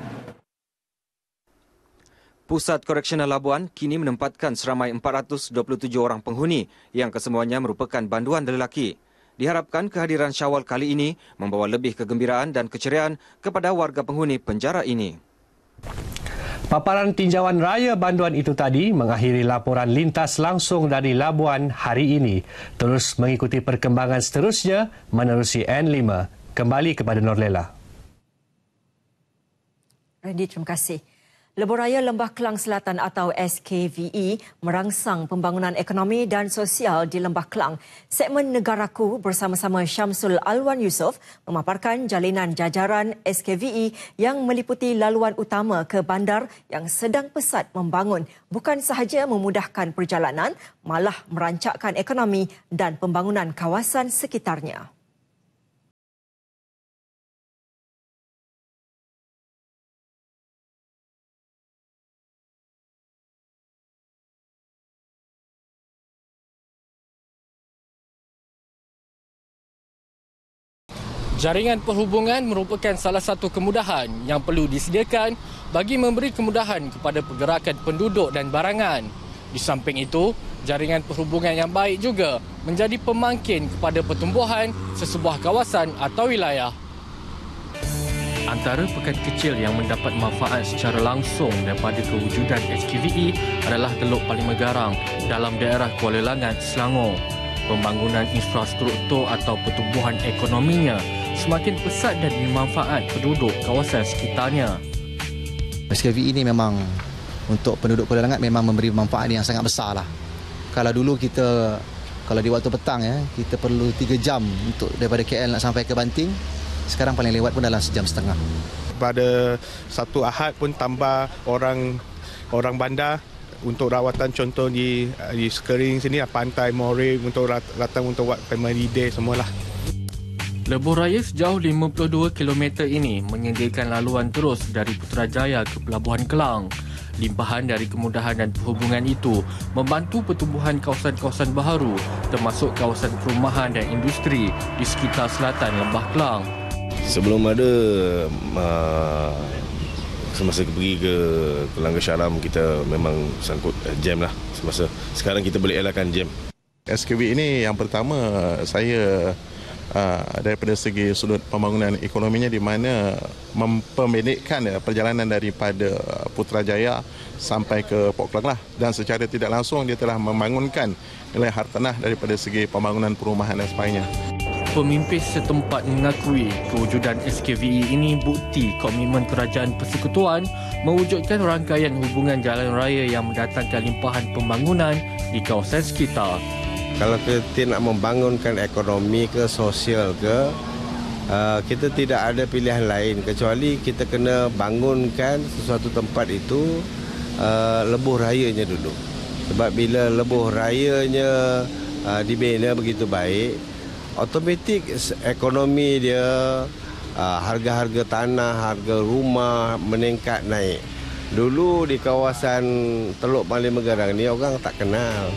Pusat Koreksional Labuan kini menempatkan seramai 427 orang penghuni yang kesemuanya merupakan banduan lelaki. Diharapkan kehadiran Syawal kali ini membawa lebih kegembiraan dan keceriaan kepada warga penghuni penjara ini. Paparan tinjauan raya banduan itu tadi mengakhiri laporan lintas langsung dari Labuan hari ini. Terus mengikuti perkembangan seterusnya menerusi N5. Kembali kepada Norlela. Randy, terima kasih. Lebuhraya Lembah Kelang Selatan atau SKVE merangsang pembangunan ekonomi dan sosial di Lembah Kelang. Segmen Negaraku bersama-sama Syamsul Alwan Yusof memaparkan jalinan jajaran SKVE yang meliputi laluan utama ke bandar yang sedang pesat membangun, bukan sahaja memudahkan perjalanan, malah merancakkan ekonomi dan pembangunan kawasan sekitarnya. Jaringan perhubungan merupakan salah satu kemudahan yang perlu disediakan bagi memberi kemudahan kepada pergerakan penduduk dan barangan. Di samping itu, jaringan perhubungan yang baik juga menjadi pemangkin kepada pertumbuhan sesebuah kawasan atau wilayah. Antara pekan kecil yang mendapat manfaat secara langsung daripada kewujudan SKVE adalah Teluk Palimegarang dalam daerah Kuala Langat, Selangor. Pembangunan infrastruktur atau pertumbuhan ekonominya semakin pesat dan bermanfaat penduduk kawasan sekitarnya. SKVE ini memang untuk penduduk Kuala Langat memang memberi manfaat yang sangat besar lah. Kalau dulu kita, kalau di waktu petang kita perlu 3 jam untuk daripada KL nak sampai ke Banting. Sekarang paling lewat pun dalam 1.5 jam. Pada satu Ahad pun tambah orang bandar untuk rawatan, contoh di Skering sini, Pantai Moreh untuk datang untuk buat family day semualah. Lebuhraya sejauh 52 km ini menyediakan laluan terus dari Putrajaya ke Pelabuhan Kelang. Limpahan dari kemudahan dan perhubungan itu membantu pertumbuhan kawasan-kawasan baharu termasuk kawasan perumahan dan industri di sekitar selatan Lembah Kelang. Sebelum ada semasa pergi ke Kelanggar Syaram, kita memang sangkut jam lah semasa. Sekarang kita boleh elakkan jam. SKVE ini yang pertama saya daripada segi sudut pembangunan ekonominya, di mana mempendekkan perjalanan daripada Putrajaya sampai ke Port Klang lah, dan secara tidak langsung dia telah membangunkan nilai hartanah daripada segi pembangunan perumahan dan sebagainya. Pemimpin setempat mengakui kewujudan SKVE ini bukti komitmen Kerajaan Persekutuan mewujudkan rangkaian hubungan jalan raya yang mendatangkan limpahan pembangunan di kawasan sekitar. Kalau kita nak membangunkan ekonomi ke sosial ke, kita tidak ada pilihan lain kecuali kita kena bangunkan sesuatu tempat itu lebuh rayanya dulu. Sebab bila lebuh rayanya dibina begitu baik, automatik ekonomi dia, harga-harga tanah, harga rumah meningkat naik. Dulu di kawasan Teluk Palimegarang ni orang tak kenal.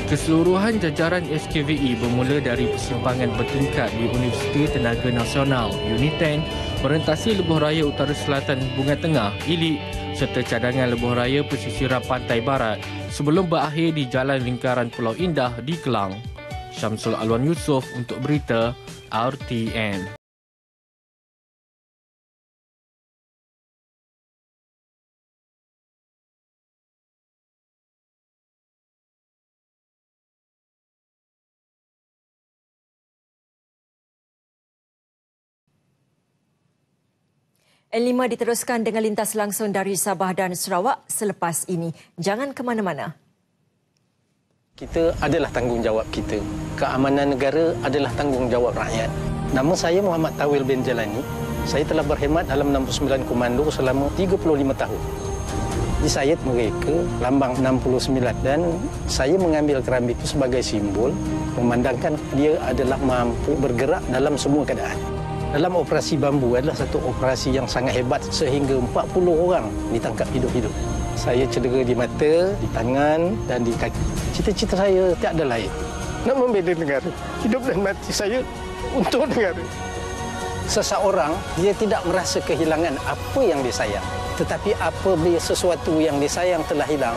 Keseluruhan jajaran SKVE bermula dari persimpangan bertingkat di Universiti Tenaga Nasional UNITEN, merentasi Lebuhraya Utara Selatan Bunga Tengah Ilik serta cadangan Lebuhraya pesisiran Pantai Barat sebelum berakhir di Jalan Lingkaran Pulau Indah di Kelang. Syamsul Alwan Yusof untuk berita RTN. N5 diteruskan dengan lintas langsung dari Sabah dan Sarawak selepas ini. Jangan ke mana-mana. Kita adalah tanggungjawab kita. Keamanan negara adalah tanggungjawab rakyat. Nama saya Muhammad Tawil bin Jalani. Saya telah berkhidmat dalam 69 komando selama 35 tahun. Di sayat mereka lambang 69 dan saya mengambil keramik itu sebagai simbol memandangkan dia adalah mampu bergerak dalam semua keadaan. Dalam operasi bambu adalah satu operasi yang sangat hebat sehingga 40 orang ditangkap hidup-hidup. Saya cedera di mata, di tangan dan di kaki. Cita-cita saya tiada lain. Nak membela negara. Hidup dan mati saya untuk negara. Seseorang dia tidak merasa kehilangan apa yang disayang. Tetapi apabila sesuatu yang disayang telah hilang,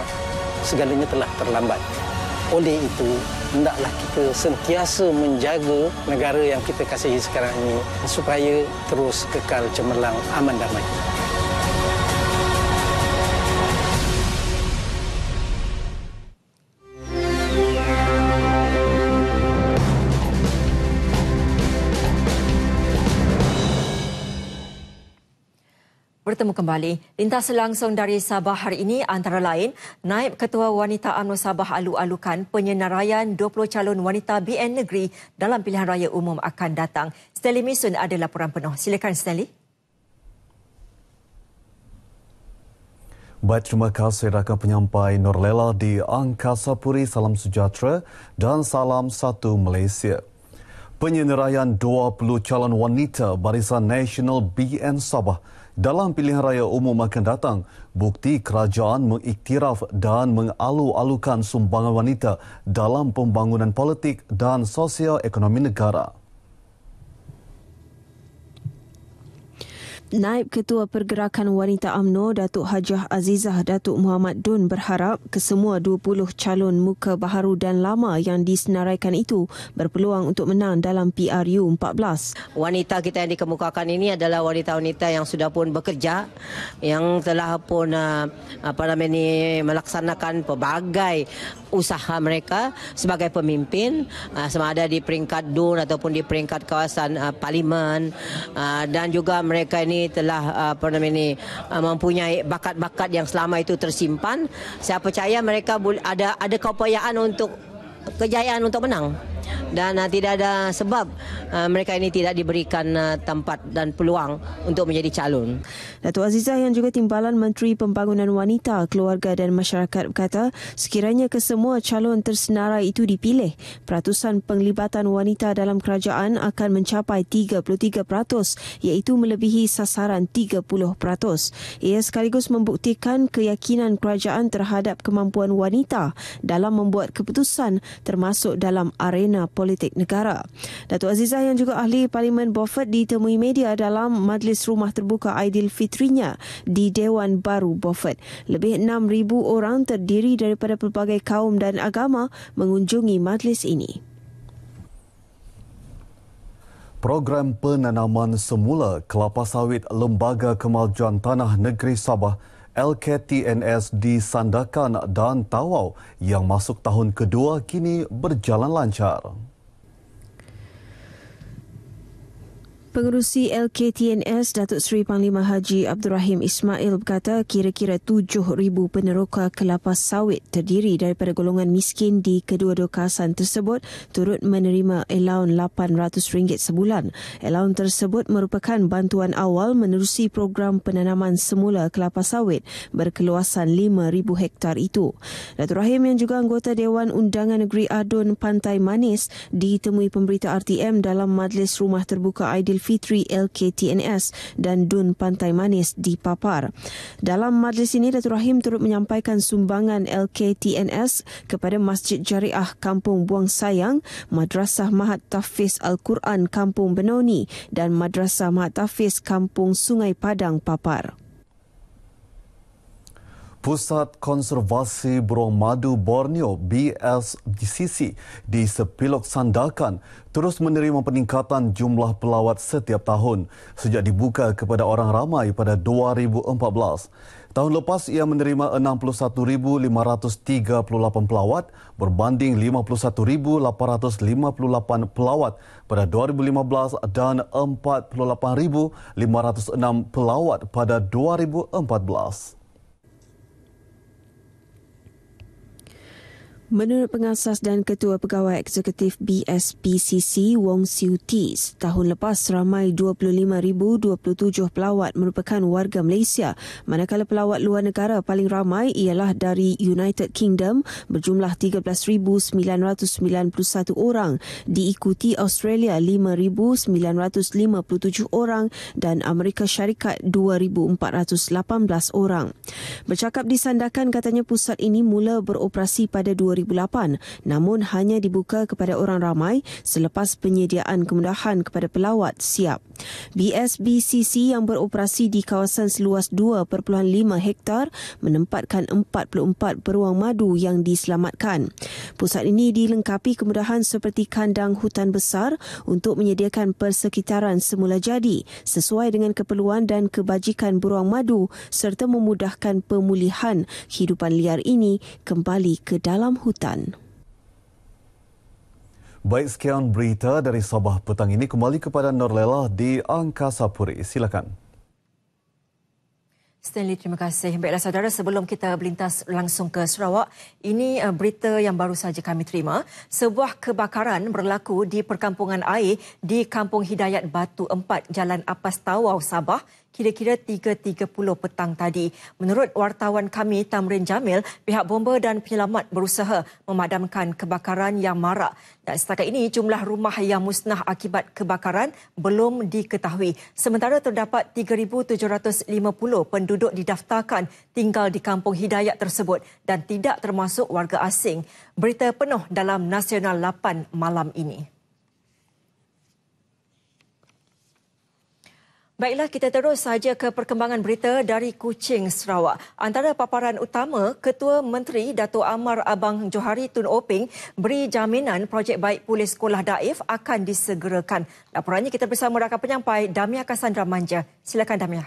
segalanya telah terlambat. Oleh itu, hendaklah kita sentiasa menjaga negara yang kita kasihi sekarang ini supaya terus kekal cemerlang, aman damai. Bertemu kembali. Lintas langsung dari Sabah hari ini antara lain, Naib Ketua Wanita UMNO Sabah alu-alukan penyenaraian 20 calon wanita BN Negeri dalam pilihan raya umum akan datang. Stanley Misun ada laporan penuh. Silakan Stanley. Baik, terima kasih rakan penyampai Norlela di Angkasa Puri. Salam sejahtera dan salam satu Malaysia. Penyenaraian 20 calon wanita Barisan Nasional BN Sabah dalam pilihan raya umum akan datang, bukti kerajaan mengiktiraf dan mengalu-alukan sumbangan wanita dalam pembangunan politik dan sosial ekonomi negara. Naib Ketua Pergerakan Wanita UMNO Datuk Hajah Azizah Datuk Muhammad Dun berharap kesemua 20 calon muka baharu dan lama yang disenaraikan itu berpeluang untuk menang dalam PRU 14. Wanita kita yang dikemukakan ini adalah wanita-wanita yang sudah pun bekerja, yang telah pun melaksanakan pelbagai usaha mereka sebagai pemimpin, sama ada di peringkat DUN ataupun di peringkat kawasan parlimen, dan juga mereka ini telah mempunyai bakat-bakat yang selama itu tersimpan. Saya percaya mereka ada keupayaan untuk kejayaan untuk menang. Dan tidak ada sebab mereka ini tidak diberikan tempat dan peluang untuk menjadi calon. Datuk Azizah yang juga Timbalan Menteri Pembangunan Wanita, Keluarga dan Masyarakat berkata, sekiranya kesemua calon tersenarai itu dipilih, peratusan penglibatan wanita dalam kerajaan akan mencapai 33%, iaitu melebihi sasaran 30%. Ia sekaligus membuktikan keyakinan kerajaan terhadap kemampuan wanita dalam membuat keputusan termasuk dalam arena politik negara. Datuk Azizah yang juga ahli Parlimen Beaufort ditemui media dalam majlis rumah terbuka Aidilfitrinya di Dewan Baru Beaufort. Lebih 6,000 orang terdiri daripada pelbagai kaum dan agama mengunjungi majlis ini. Program penanaman semula kelapa sawit Lembaga Kemajuan Tanah Negeri Sabah LKTNS di Sandakan dan Tawau yang masuk tahun kedua kini berjalan lancar. Pengerusi LKTNS Datuk Seri Panglima Haji Abdul Rahim Ismail berkata kira-kira 7,000 peneroka kelapa sawit terdiri daripada golongan miskin di kedua-dua kawasan tersebut turut menerima alaun RM800 sebulan. Alaun tersebut merupakan bantuan awal menerusi program penanaman semula kelapa sawit berkeluasan 5,000 hektar itu. Datuk Rahim yang juga anggota Dewan Undangan Negeri Adun Pantai Manis ditemui pemberita RTM dalam majlis rumah terbuka Aidilfitri LKTNS dan DUN Pantai Manis di Papar. Dalam majlis ini, Datuk Rahim turut menyampaikan sumbangan LKTNS kepada Masjid Jariah Kampung Buang Sayang, Madrasah Mahat Tahfiz Al-Quran Kampung Benoni dan Madrasah Mahat Tahfiz Kampung Sungai Padang Papar. Pusat Konservasi Burung Madu Borneo BSCC di Sepilok Sandakan terus menerima peningkatan jumlah pelawat setiap tahun sejak dibuka kepada orang ramai pada 2014. Tahun lepas ia menerima 61,538 pelawat berbanding 51,858 pelawat pada 2015 dan 48,506 pelawat pada 2014. Menurut pengasas dan Ketua Pegawai Eksekutif BSPCC Wong Siu Tis, tahun lepas ramai 25,027 pelawat merupakan warga Malaysia, manakala pelawat luar negara paling ramai ialah dari United Kingdom berjumlah 13,991 orang, diikuti Australia 5,957 orang dan Amerika Syarikat 2,418 orang. Bercakap di Sandakan, katanya pusat ini mula beroperasi pada 2008, namun hanya dibuka kepada orang ramai selepas penyediaan kemudahan kepada pelawat siap. BSBCC yang beroperasi di kawasan seluas 2.5 hektar menempatkan 44 beruang madu yang diselamatkan. Pusat ini dilengkapi kemudahan seperti kandang hutan besar untuk menyediakan persekitaran semula jadi sesuai dengan keperluan dan kebajikan beruang madu serta memudahkan pemulihan kehidupan liar ini kembali ke dalam hutan. Baik, sekian berita dari Sabah petang ini. Kembali kepada Norlela di Angkasa Puri. Silakan. Stanley, terima kasih. Baiklah saudara, sebelum kita berlintas langsung ke Sarawak, ini berita yang baru saja kami terima. Sebuah kebakaran berlaku di perkampungan air di Kampung Hidayat Batu 4, Jalan Apas Tawau, Sabah, kira-kira 3.30 petang tadi. Menurut wartawan kami Tamrin Jamil, pihak bomba dan penyelamat berusaha memadamkan kebakaran yang marak. Dan setakat ini jumlah rumah yang musnah akibat kebakaran belum diketahui. Sementara terdapat 3,750 penduduk didaftarkan tinggal di Kampung Hidayat tersebut dan tidak termasuk warga asing. Berita penuh dalam Nasional 8 malam ini. Baiklah, kita terus saja ke perkembangan berita dari Kuching, Sarawak. Antara paparan utama, Ketua Menteri Dato' Amar Abang Johari Tun Oping beri jaminan projek baik pulih sekolah Daif akan disegerakan. Laporannya kita bersama rakan penyampai Damia Cassandra Manja. Silakan Damia.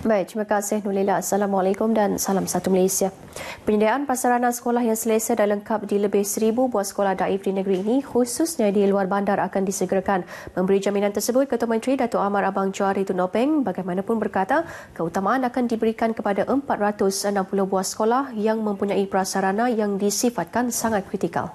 Baik, terima kasih Nulila. Assalamualaikum dan salam satu Malaysia. Penyediaan prasarana sekolah yang selesa dan lengkap di lebih 1,000 buah sekolah daif di negeri ini, khususnya di luar bandar, akan disegerakan. Memberi jaminan tersebut, Ketua Menteri Dato' Amar Abang Johari Tun Oping bagaimanapun berkata keutamaan akan diberikan kepada 460 buah sekolah yang mempunyai prasarana yang disifatkan sangat kritikal.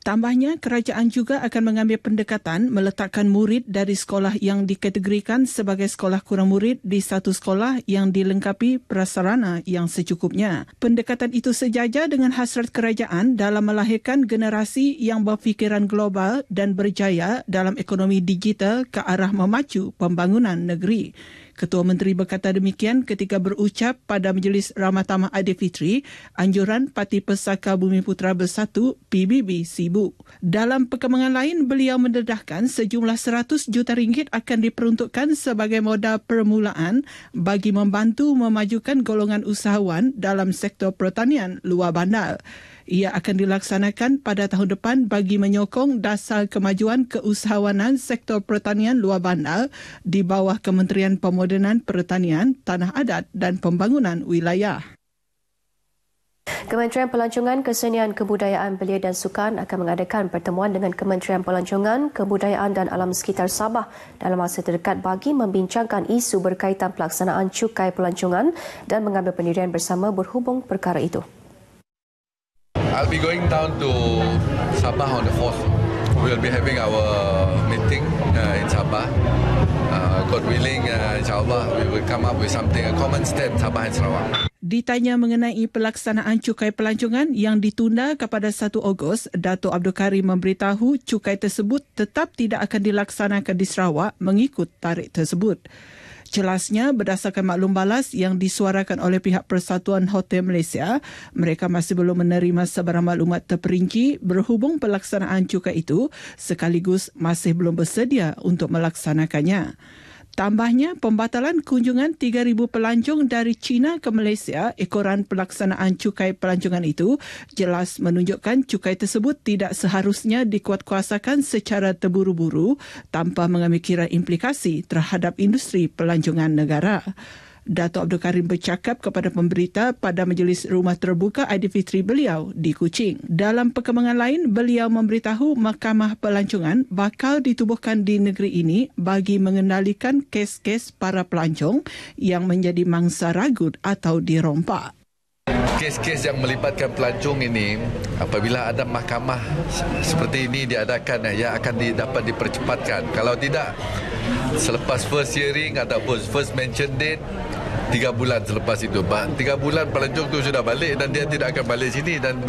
Tambahnya, kerajaan juga akan mengambil pendekatan meletakkan murid dari sekolah yang dikategorikan sebagai sekolah kurang murid di satu sekolah yang dilengkapi prasarana yang secukupnya. Pendekatan itu sejajar dengan hasrat kerajaan dalam melahirkan generasi yang berfikiran global dan berjaya dalam ekonomi digital ke arah memacu pembangunan negeri. Ketua Menteri berkata demikian ketika berucap pada Majlis Ramah Tamah Aidilfitri, anjuran Parti Pesaka Bumi Putera Bersatu PBB Sibu. Dalam perkembangan lain, beliau mendedahkan sejumlah RM100 juta akan diperuntukkan sebagai modal permulaan bagi membantu memajukan golongan usahawan dalam sektor pertanian luar bandar. Ia akan dilaksanakan pada tahun depan bagi menyokong dasar kemajuan keusahawanan sektor pertanian luar bandar di bawah Kementerian Pemodenan Pertanian, Tanah Adat dan Pembangunan Wilayah. Kementerian Pelancongan, Kesenian, Kebudayaan, Belia dan Sukan akan mengadakan pertemuan dengan Kementerian Pelancongan, Kebudayaan dan Alam Sekitar Sabah dalam masa terdekat bagi membincangkan isu berkaitan pelaksanaan cukai pelancongan dan mengambil pendirian bersama berhubung perkara itu. I'll be going down to Sabah on the 4th. We'll be having our meeting in Sabah. God willing, insyaAllah we will come up with something, a common stand Sabah and Sarawak. Ditanya mengenai pelaksanaan cukai pelancongan yang ditunda kepada 1 Ogos, Dato' Abdul Karim memberitahu cukai tersebut tetap tidak akan dilaksanakan di Sarawak mengikut tarikh tersebut. Jelasnya, berdasarkan maklum balas yang disuarakan oleh pihak Persatuan Hotel Malaysia, mereka masih belum menerima sebarang maklumat terperinci berhubung pelaksanaan cukai itu sekaligus masih belum bersedia untuk melaksanakannya. Tambahnya, pembatalan kunjungan 3,000 pelancong dari China ke Malaysia ekoran pelaksanaan cukai pelancongan itu jelas menunjukkan cukai tersebut tidak seharusnya dikuatkuasakan secara terburu-buru tanpa mengambil kira implikasi terhadap industri pelancongan negara. Datuk Abdul Karim bercakap kepada pemberita pada majlis rumah terbuka Aidilfitri beliau di Kuching. Dalam perkembangan lain, beliau memberitahu Mahkamah Pelancongan bakal ditubuhkan di negeri ini bagi mengendalikan kes-kes para pelancong yang menjadi mangsa ragut atau dirompak. Kes-kes yang melibatkan pelancong ini, apabila ada mahkamah seperti ini diadakan, ya akan dapat dipercepatkan. Kalau tidak, selepas first hearing ataupun first mention date, 3 bulan selepas itu. 3 bulan pelancong itu sudah balik dan dia tidak akan balik sini, dan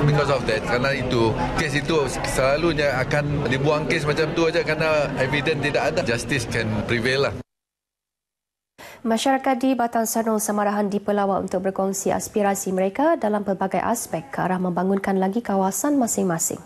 because of that, kerana itu, kes itu selalunya akan dibuang kes macam tu aja kerana evidence tidak ada. Justice can prevail lah. Masyarakat di Batang Sanong Samarahan dipelawat untuk berkongsi aspirasi mereka dalam pelbagai aspek ke arah membangunkan lagi kawasan masing-masing.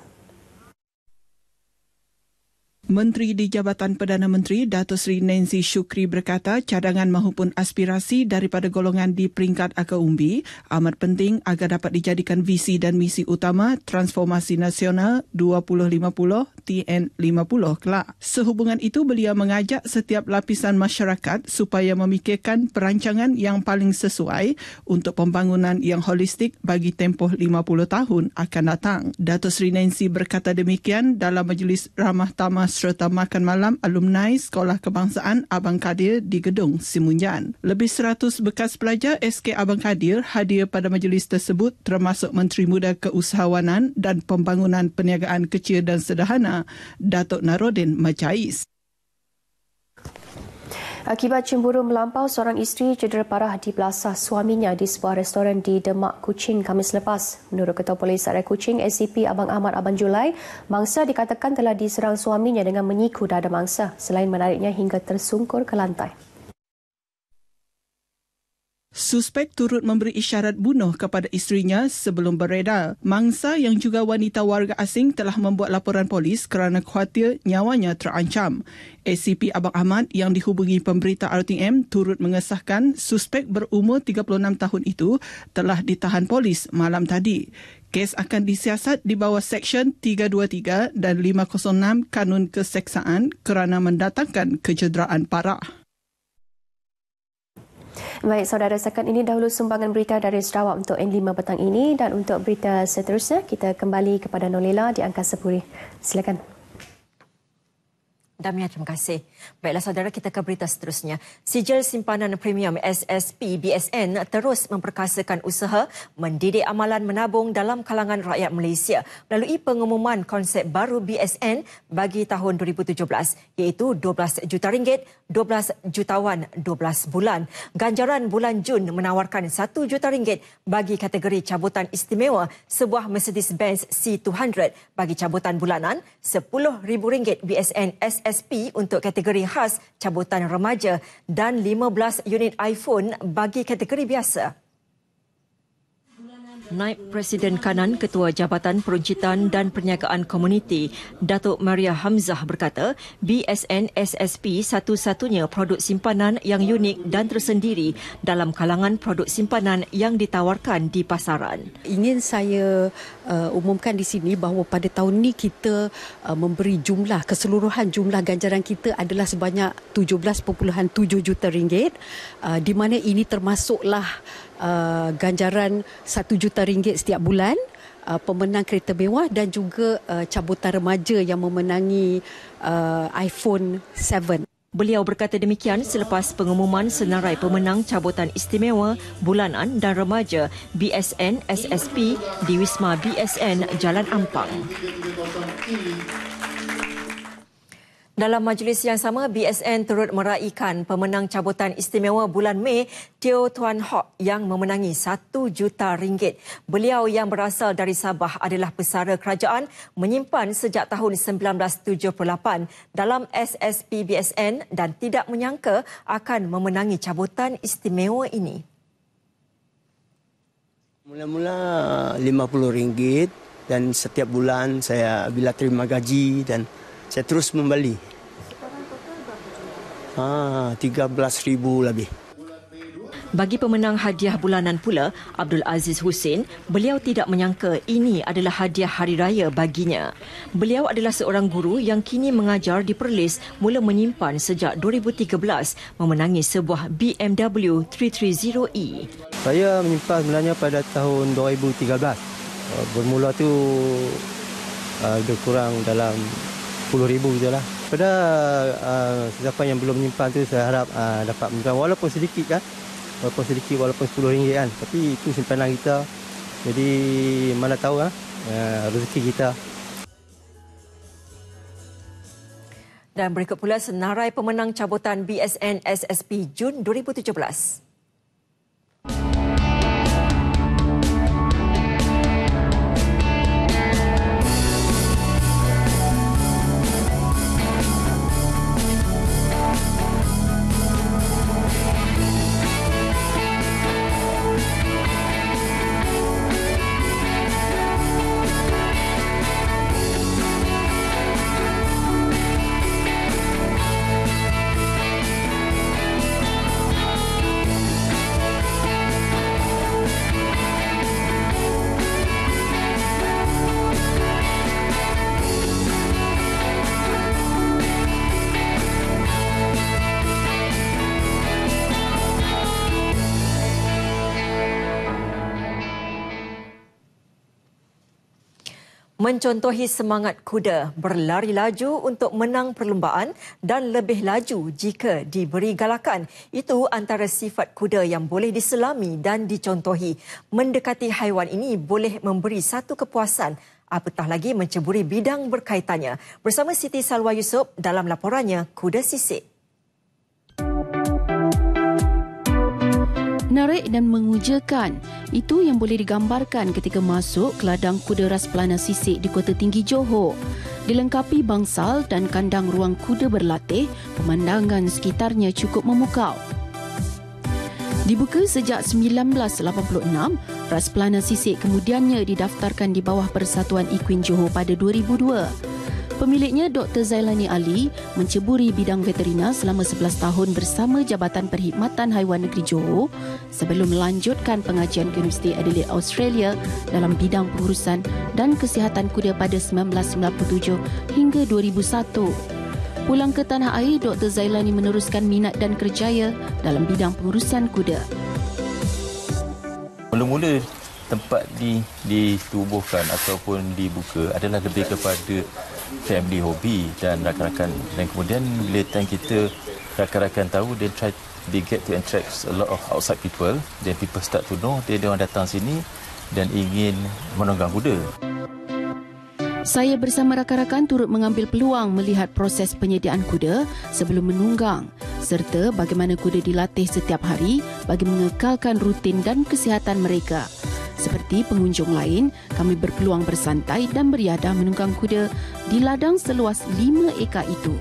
Menteri di Jabatan Perdana Menteri Datuk Seri Nancy Shukri berkata cadangan maupun aspirasi daripada golongan di peringkat akar umbi amat penting agar dapat dijadikan visi dan misi utama Transformasi Nasional 2050 TN50 kelak. Sehubungan itu, beliau mengajak setiap lapisan masyarakat supaya memikirkan perancangan yang paling sesuai untuk pembangunan yang holistik bagi tempoh 50 tahun akan datang. Datuk Seri Nancy berkata demikian dalam majlis ramah tamah serta makan malam alumni Sekolah Kebangsaan Abang Kadir di Gedung Simunjan. Lebih 100 bekas pelajar SK Abang Kadir hadir pada majlis tersebut, termasuk Menteri Muda Keusahawanan dan Pembangunan Perniagaan Kecil dan Sederhana, Datuk Narodin Macais. Akibat cemburu melampau, seorang isteri cedera parah di belasah suaminya di sebuah restoran di Demak, Kuching Khamis lepas. Menurut Ketua Polis Area Kuching, ACP Abang Ahmad Abang Julai, mangsa dikatakan telah diserang suaminya dengan menyiku dada mangsa selain menariknya hingga tersungkur ke lantai. Suspek turut memberi isyarat bunuh kepada isterinya sebelum beredar. Mangsa yang juga wanita warga asing telah membuat laporan polis kerana khawatir nyawanya terancam. ACP Abang Ahmad yang dihubungi pemberita RTM turut mengesahkan suspek berumur 36 tahun itu telah ditahan polis malam tadi. Kes akan disiasat di bawah Seksyen 323 dan 506 Kanun Keseksaan kerana mendatangkan kecederaan parah. Baik, saudara, setakat ini dahulu sumbangan berita dari Sarawak untuk N5 petang ini, dan untuk berita seterusnya kita kembali kepada Nolela di Angkasa Puri. Silakan. Damia, terima kasih. Baiklah saudara, kita ke berita seterusnya. Sijil Simpanan Premium SSP BSN terus memperkasakan usaha mendidik amalan menabung dalam kalangan rakyat Malaysia melalui pengumuman konsep baru BSN bagi tahun 2017, iaitu RM12 juta, 12 jutawan 12 bulan. Ganjaran bulan Jun menawarkan RM1 juta bagi kategori cabutan istimewa sebuah Mercedes-Benz C200, bagi cabutan bulanan RM10,000 BSN SSP untuk kategori khas cabutan remaja, dan 15 unit iPhone bagi kategori biasa. Naib Presiden Kanan Ketua Jabatan Peruncitan dan Perniagaan Komuniti, Datuk Maria Hamzah berkata, BSN SSP satu-satunya produk simpanan yang unik dan tersendiri dalam kalangan produk simpanan yang ditawarkan di pasaran. Ingin saya umumkan di sini bahawa pada tahun ini kita memberi keseluruhan jumlah ganjaran kita adalah sebanyak RM17.7 juta, di mana ini termasuklah ganjaran RM1 juta setiap bulan, pemenang kereta mewah dan juga cabutan remaja yang memenangi iPhone 7. Beliau berkata demikian selepas pengumuman senarai pemenang cabutan istimewa bulanan dan remaja BSN SSP di Wisma BSN Jalan Ampang. Dalam majlis yang sama, BSN turut meraihkan pemenang cabutan istimewa bulan Mei, Teo Tuan Hock, yang memenangi RM1 juta. Beliau yang berasal dari Sabah adalah pesara kerajaan menyimpan sejak tahun 1978 dalam SSP BSN dan tidak menyangka akan memenangi cabutan istimewa ini. Mula-mula RM50 dan setiap bulan saya bila terima gaji dan saya terus membeli. 13,000 lebih. Bagi pemenang hadiah bulanan pula, Abdul Aziz Hussein, beliau tidak menyangka ini adalah hadiah hari raya baginya. Beliau adalah seorang guru yang kini mengajar di Perlis mula menyimpan sejak 2013 memenangi sebuah BMW 330e. Saya menyimpan sebenarnya pada tahun 2013. Bermula tu lebih kurang dalam 10,000 je lah. Pada siapa yang belum menyimpan tu saya harap dapat menyimpan walaupun sedikit kan. Walaupun sedikit, walaupun RM10 kan. Tapi itu simpanan kita. Jadi mana tahu rezeki kita. Dan berikut pula senarai pemenang cabutan BSN SSP Jun 2017. Mencontohi semangat kuda berlari laju untuk menang perlumbaan dan lebih laju jika diberi galakan. Itu antara sifat kuda yang boleh diselami dan dicontohi. Mendekati haiwan ini boleh memberi satu kepuasan, apatah lagi menceburi bidang berkaitannya. Bersama Siti Salwa Yusof dalam laporannya Kuda Sisik. Menarik dan mengujakan. Itu yang boleh digambarkan ketika masuk ke ladang kuda ras pelana sisik di Kota Tinggi Johor. Dilengkapi bangsal dan kandang ruang kuda berlatih, pemandangan sekitarnya cukup memukau. Dibuka sejak 1986, ras pelana sisik kemudiannya didaftarkan di bawah Persatuan Equine Johor pada 2002. Pemiliknya Dr. Zailani Ali menceburi bidang veterina selama 11 tahun bersama Jabatan Perkhidmatan Haiwan Negeri Johor sebelum melanjutkan pengajian ke Universiti Adelaide Australia dalam bidang pengurusan dan kesihatan kuda pada 1997 hingga 2001. Pulang ke tanah air, Dr. Zailani meneruskan minat dan kerjaya dalam bidang pengurusan kuda. Mula-mula tempat ditubuhkan ataupun dibuka adalah lebih kepada family hobby dan rakan-rakan, dan kemudian bila time kita rakan-rakan tahu, they get to attract a lot of outside people, then people start to know dia orang datang sini dan ingin menunggang kuda. Saya bersama rakan-rakan turut mengambil peluang melihat proses penyediaan kuda sebelum menunggang serta bagaimana kuda dilatih setiap hari bagi mengekalkan rutin dan kesihatan mereka. Seperti pengunjung lain, kami berpeluang bersantai dan beriadah menunggang kuda di ladang seluas 5 ekar itu.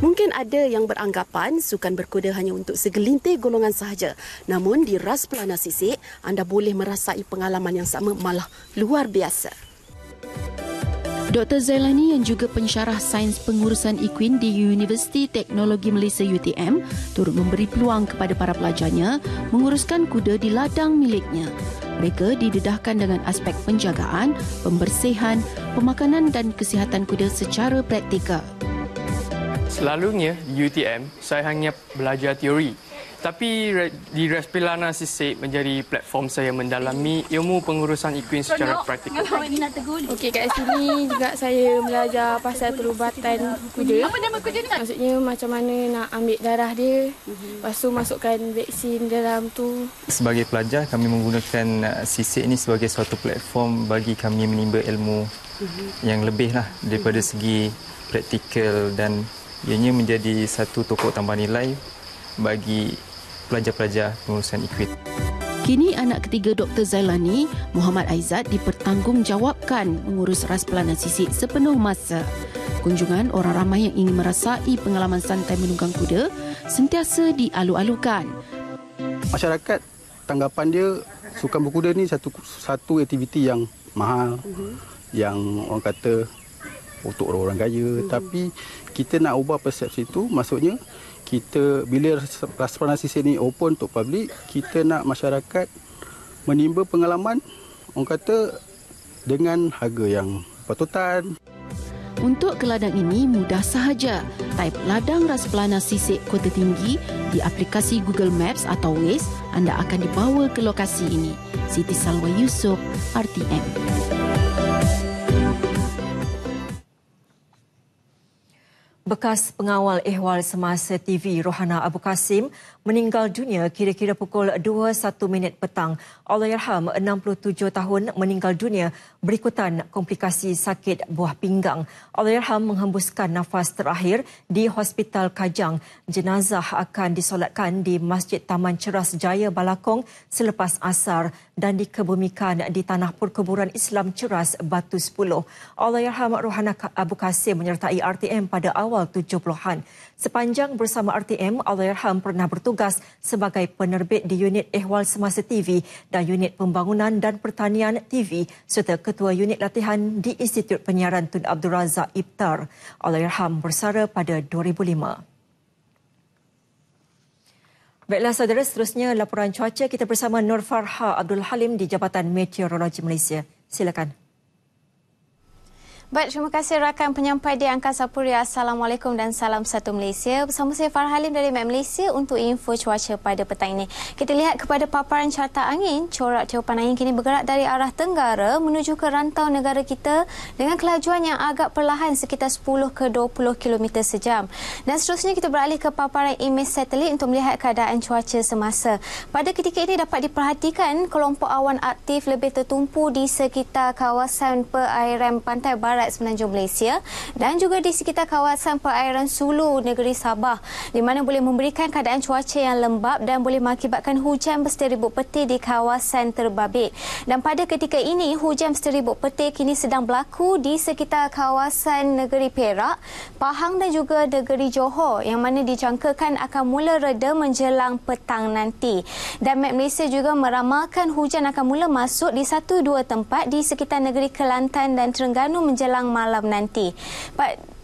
Mungkin ada yang beranggapan sukan berkuda hanya untuk segelintir golongan sahaja. Namun di ras pelana sisik, anda boleh merasai pengalaman yang sama, malah luar biasa. Dr. Zailani yang juga pensyarah sains pengurusan equine di Universiti Teknologi Malaysia UTM turut memberi peluang kepada para pelajarnya menguruskan kuda di ladang miliknya. Mereka didedahkan dengan aspek penjagaan, pembersihan, pemakanan dan kesihatan kuda secara praktikal. Selalunya di UTM, saya hanya belajar teori. Tapi di ras pelana sisik menjadi platform saya mendalami ilmu pengurusan equine secara praktikal. Okey, kat sini juga saya belajar pasal perubatan kuda. Apa nama kuda ni? Maksudnya macam mana nak ambil darah dia, lepas tu masukkan vaksin dalam tu. Sebagai pelajar, kami menggunakan sisik ini sebagai suatu platform bagi kami menimba ilmu yang lebih lah daripada segi praktikal, dan ianya menjadi satu tokok tambah nilai bagi pelajar-pelajar pengurusan equine. Kini anak ketiga Dr. Zailani, Muhammad Aizat, dipertanggungjawabkan mengurus ras pelana sisik sepenuh masa. Kunjungan orang ramai yang ingin merasai pengalaman santai menunggang kuda sentiasa dialu-alukan. Masyarakat, tanggapan dia, sukan berkuda ni satu aktiviti yang mahal, yang orang kata untuk orang kaya. Tapi kita nak ubah persepsi itu, maksudnya kita bila Rasplana Sisik ni open untuk public, kita nak masyarakat menimba pengalaman orang kata dengan harga yang patutan. Untuk ke ladang ini mudah sahaja. Type ladang Rasplana Sisik Kota Tinggi di aplikasi Google Maps atau Waze, anda akan dibawa ke lokasi ini. Siti Salwa Yusof, RTM. Bekas pengawal ehwal semasa TV Rohana Abu Kasim meninggal dunia kira-kira pukul 2:01 petang. Allahyarham 67 tahun meninggal dunia berikutan komplikasi sakit buah pinggang. Allahyarham menghembuskan nafas terakhir di Hospital Kajang. Jenazah akan disolatkan di Masjid Taman Ceras Jaya Balakong selepas asar dan dikebumikan di Tanah Perkuburan Islam Ceras Batu 10. Allahyarham Rohana Abu Kasim menyertai RTM pada awal 70-an. Sepanjang bersama RTM, Allahyarham pernah bertugas sebagai penerbit di unit ehwal semasa TV dan unit pembangunan dan pertanian TV serta ketua unit latihan di Institut Penyiaran Tun Abdul Razak Ibtar. Allahyarham bersara pada 2005. Baiklah saudara, seterusnya laporan cuaca kita bersama Nur Farha Abdul Halim di Jabatan Meteorologi Malaysia. Silakan. Baik, terima kasih rakan penyampai di Angkasa Puri. Assalamualaikum dan salam satu Malaysia. Bersama saya Farah Halim dari Met Malaysia untuk info cuaca pada petang ini. Kita lihat kepada paparan carta angin. Corak tiupan angin kini bergerak dari arah tenggara menuju ke rantau negara kita dengan kelajuan yang agak perlahan sekitar 10 ke 20 km sejam. Dan seterusnya kita beralih ke paparan imej satelit untuk melihat keadaan cuaca semasa. Pada ketika ini dapat diperhatikan kelompok awan aktif lebih tertumpu di sekitar kawasan perairan pantai barat Semenanjung Malaysia dan juga di sekitar kawasan perairan Sulu negeri Sabah, di mana boleh memberikan keadaan cuaca yang lembap dan boleh mengakibatkan hujan berseteribut petir di kawasan terbabit. Dan pada ketika ini hujan berseteribut petir kini sedang berlaku di sekitar kawasan negeri Perak, Pahang dan juga negeri Johor, yang mana dijangkakan akan mula reda menjelang petang nanti. Dan Met Malaysia juga meramalkan hujan akan mula masuk di 1-2 tempat di sekitar negeri Kelantan dan Terengganu menjelang malam nanti.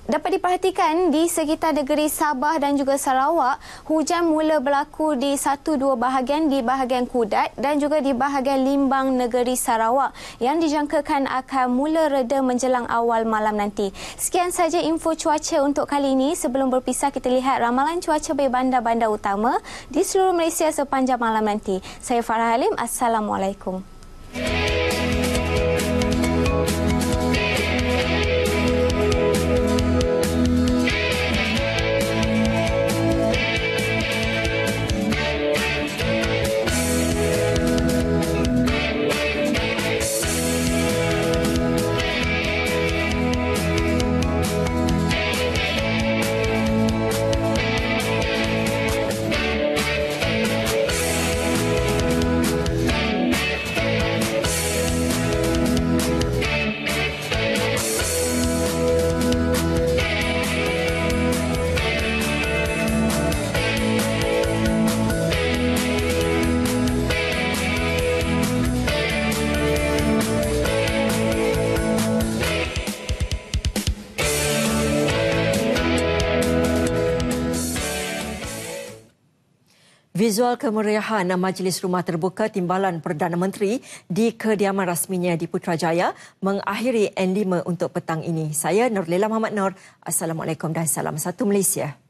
Dapat diperhatikan di sekitar negeri Sabah dan juga Sarawak, hujan mula berlaku di 1-2 bahagian di bahagian Kudat dan juga di bahagian Limbang negeri Sarawak yang dijangkakan akan mula reda menjelang awal malam nanti. Sekian saja info cuaca untuk kali ini. Sebelum berpisah, kita lihat ramalan cuaca bagi bandar-bandar utama di seluruh Malaysia sepanjang malam nanti. Saya Farah Halim. Assalamualaikum. Visual kemeriahan Majlis Rumah Terbuka Timbalan Perdana Menteri di kediaman rasminya di Putrajaya mengakhiri N5 untuk petang ini. Saya Nurlela Muhammad Nur. Assalamualaikum dan salam satu Malaysia.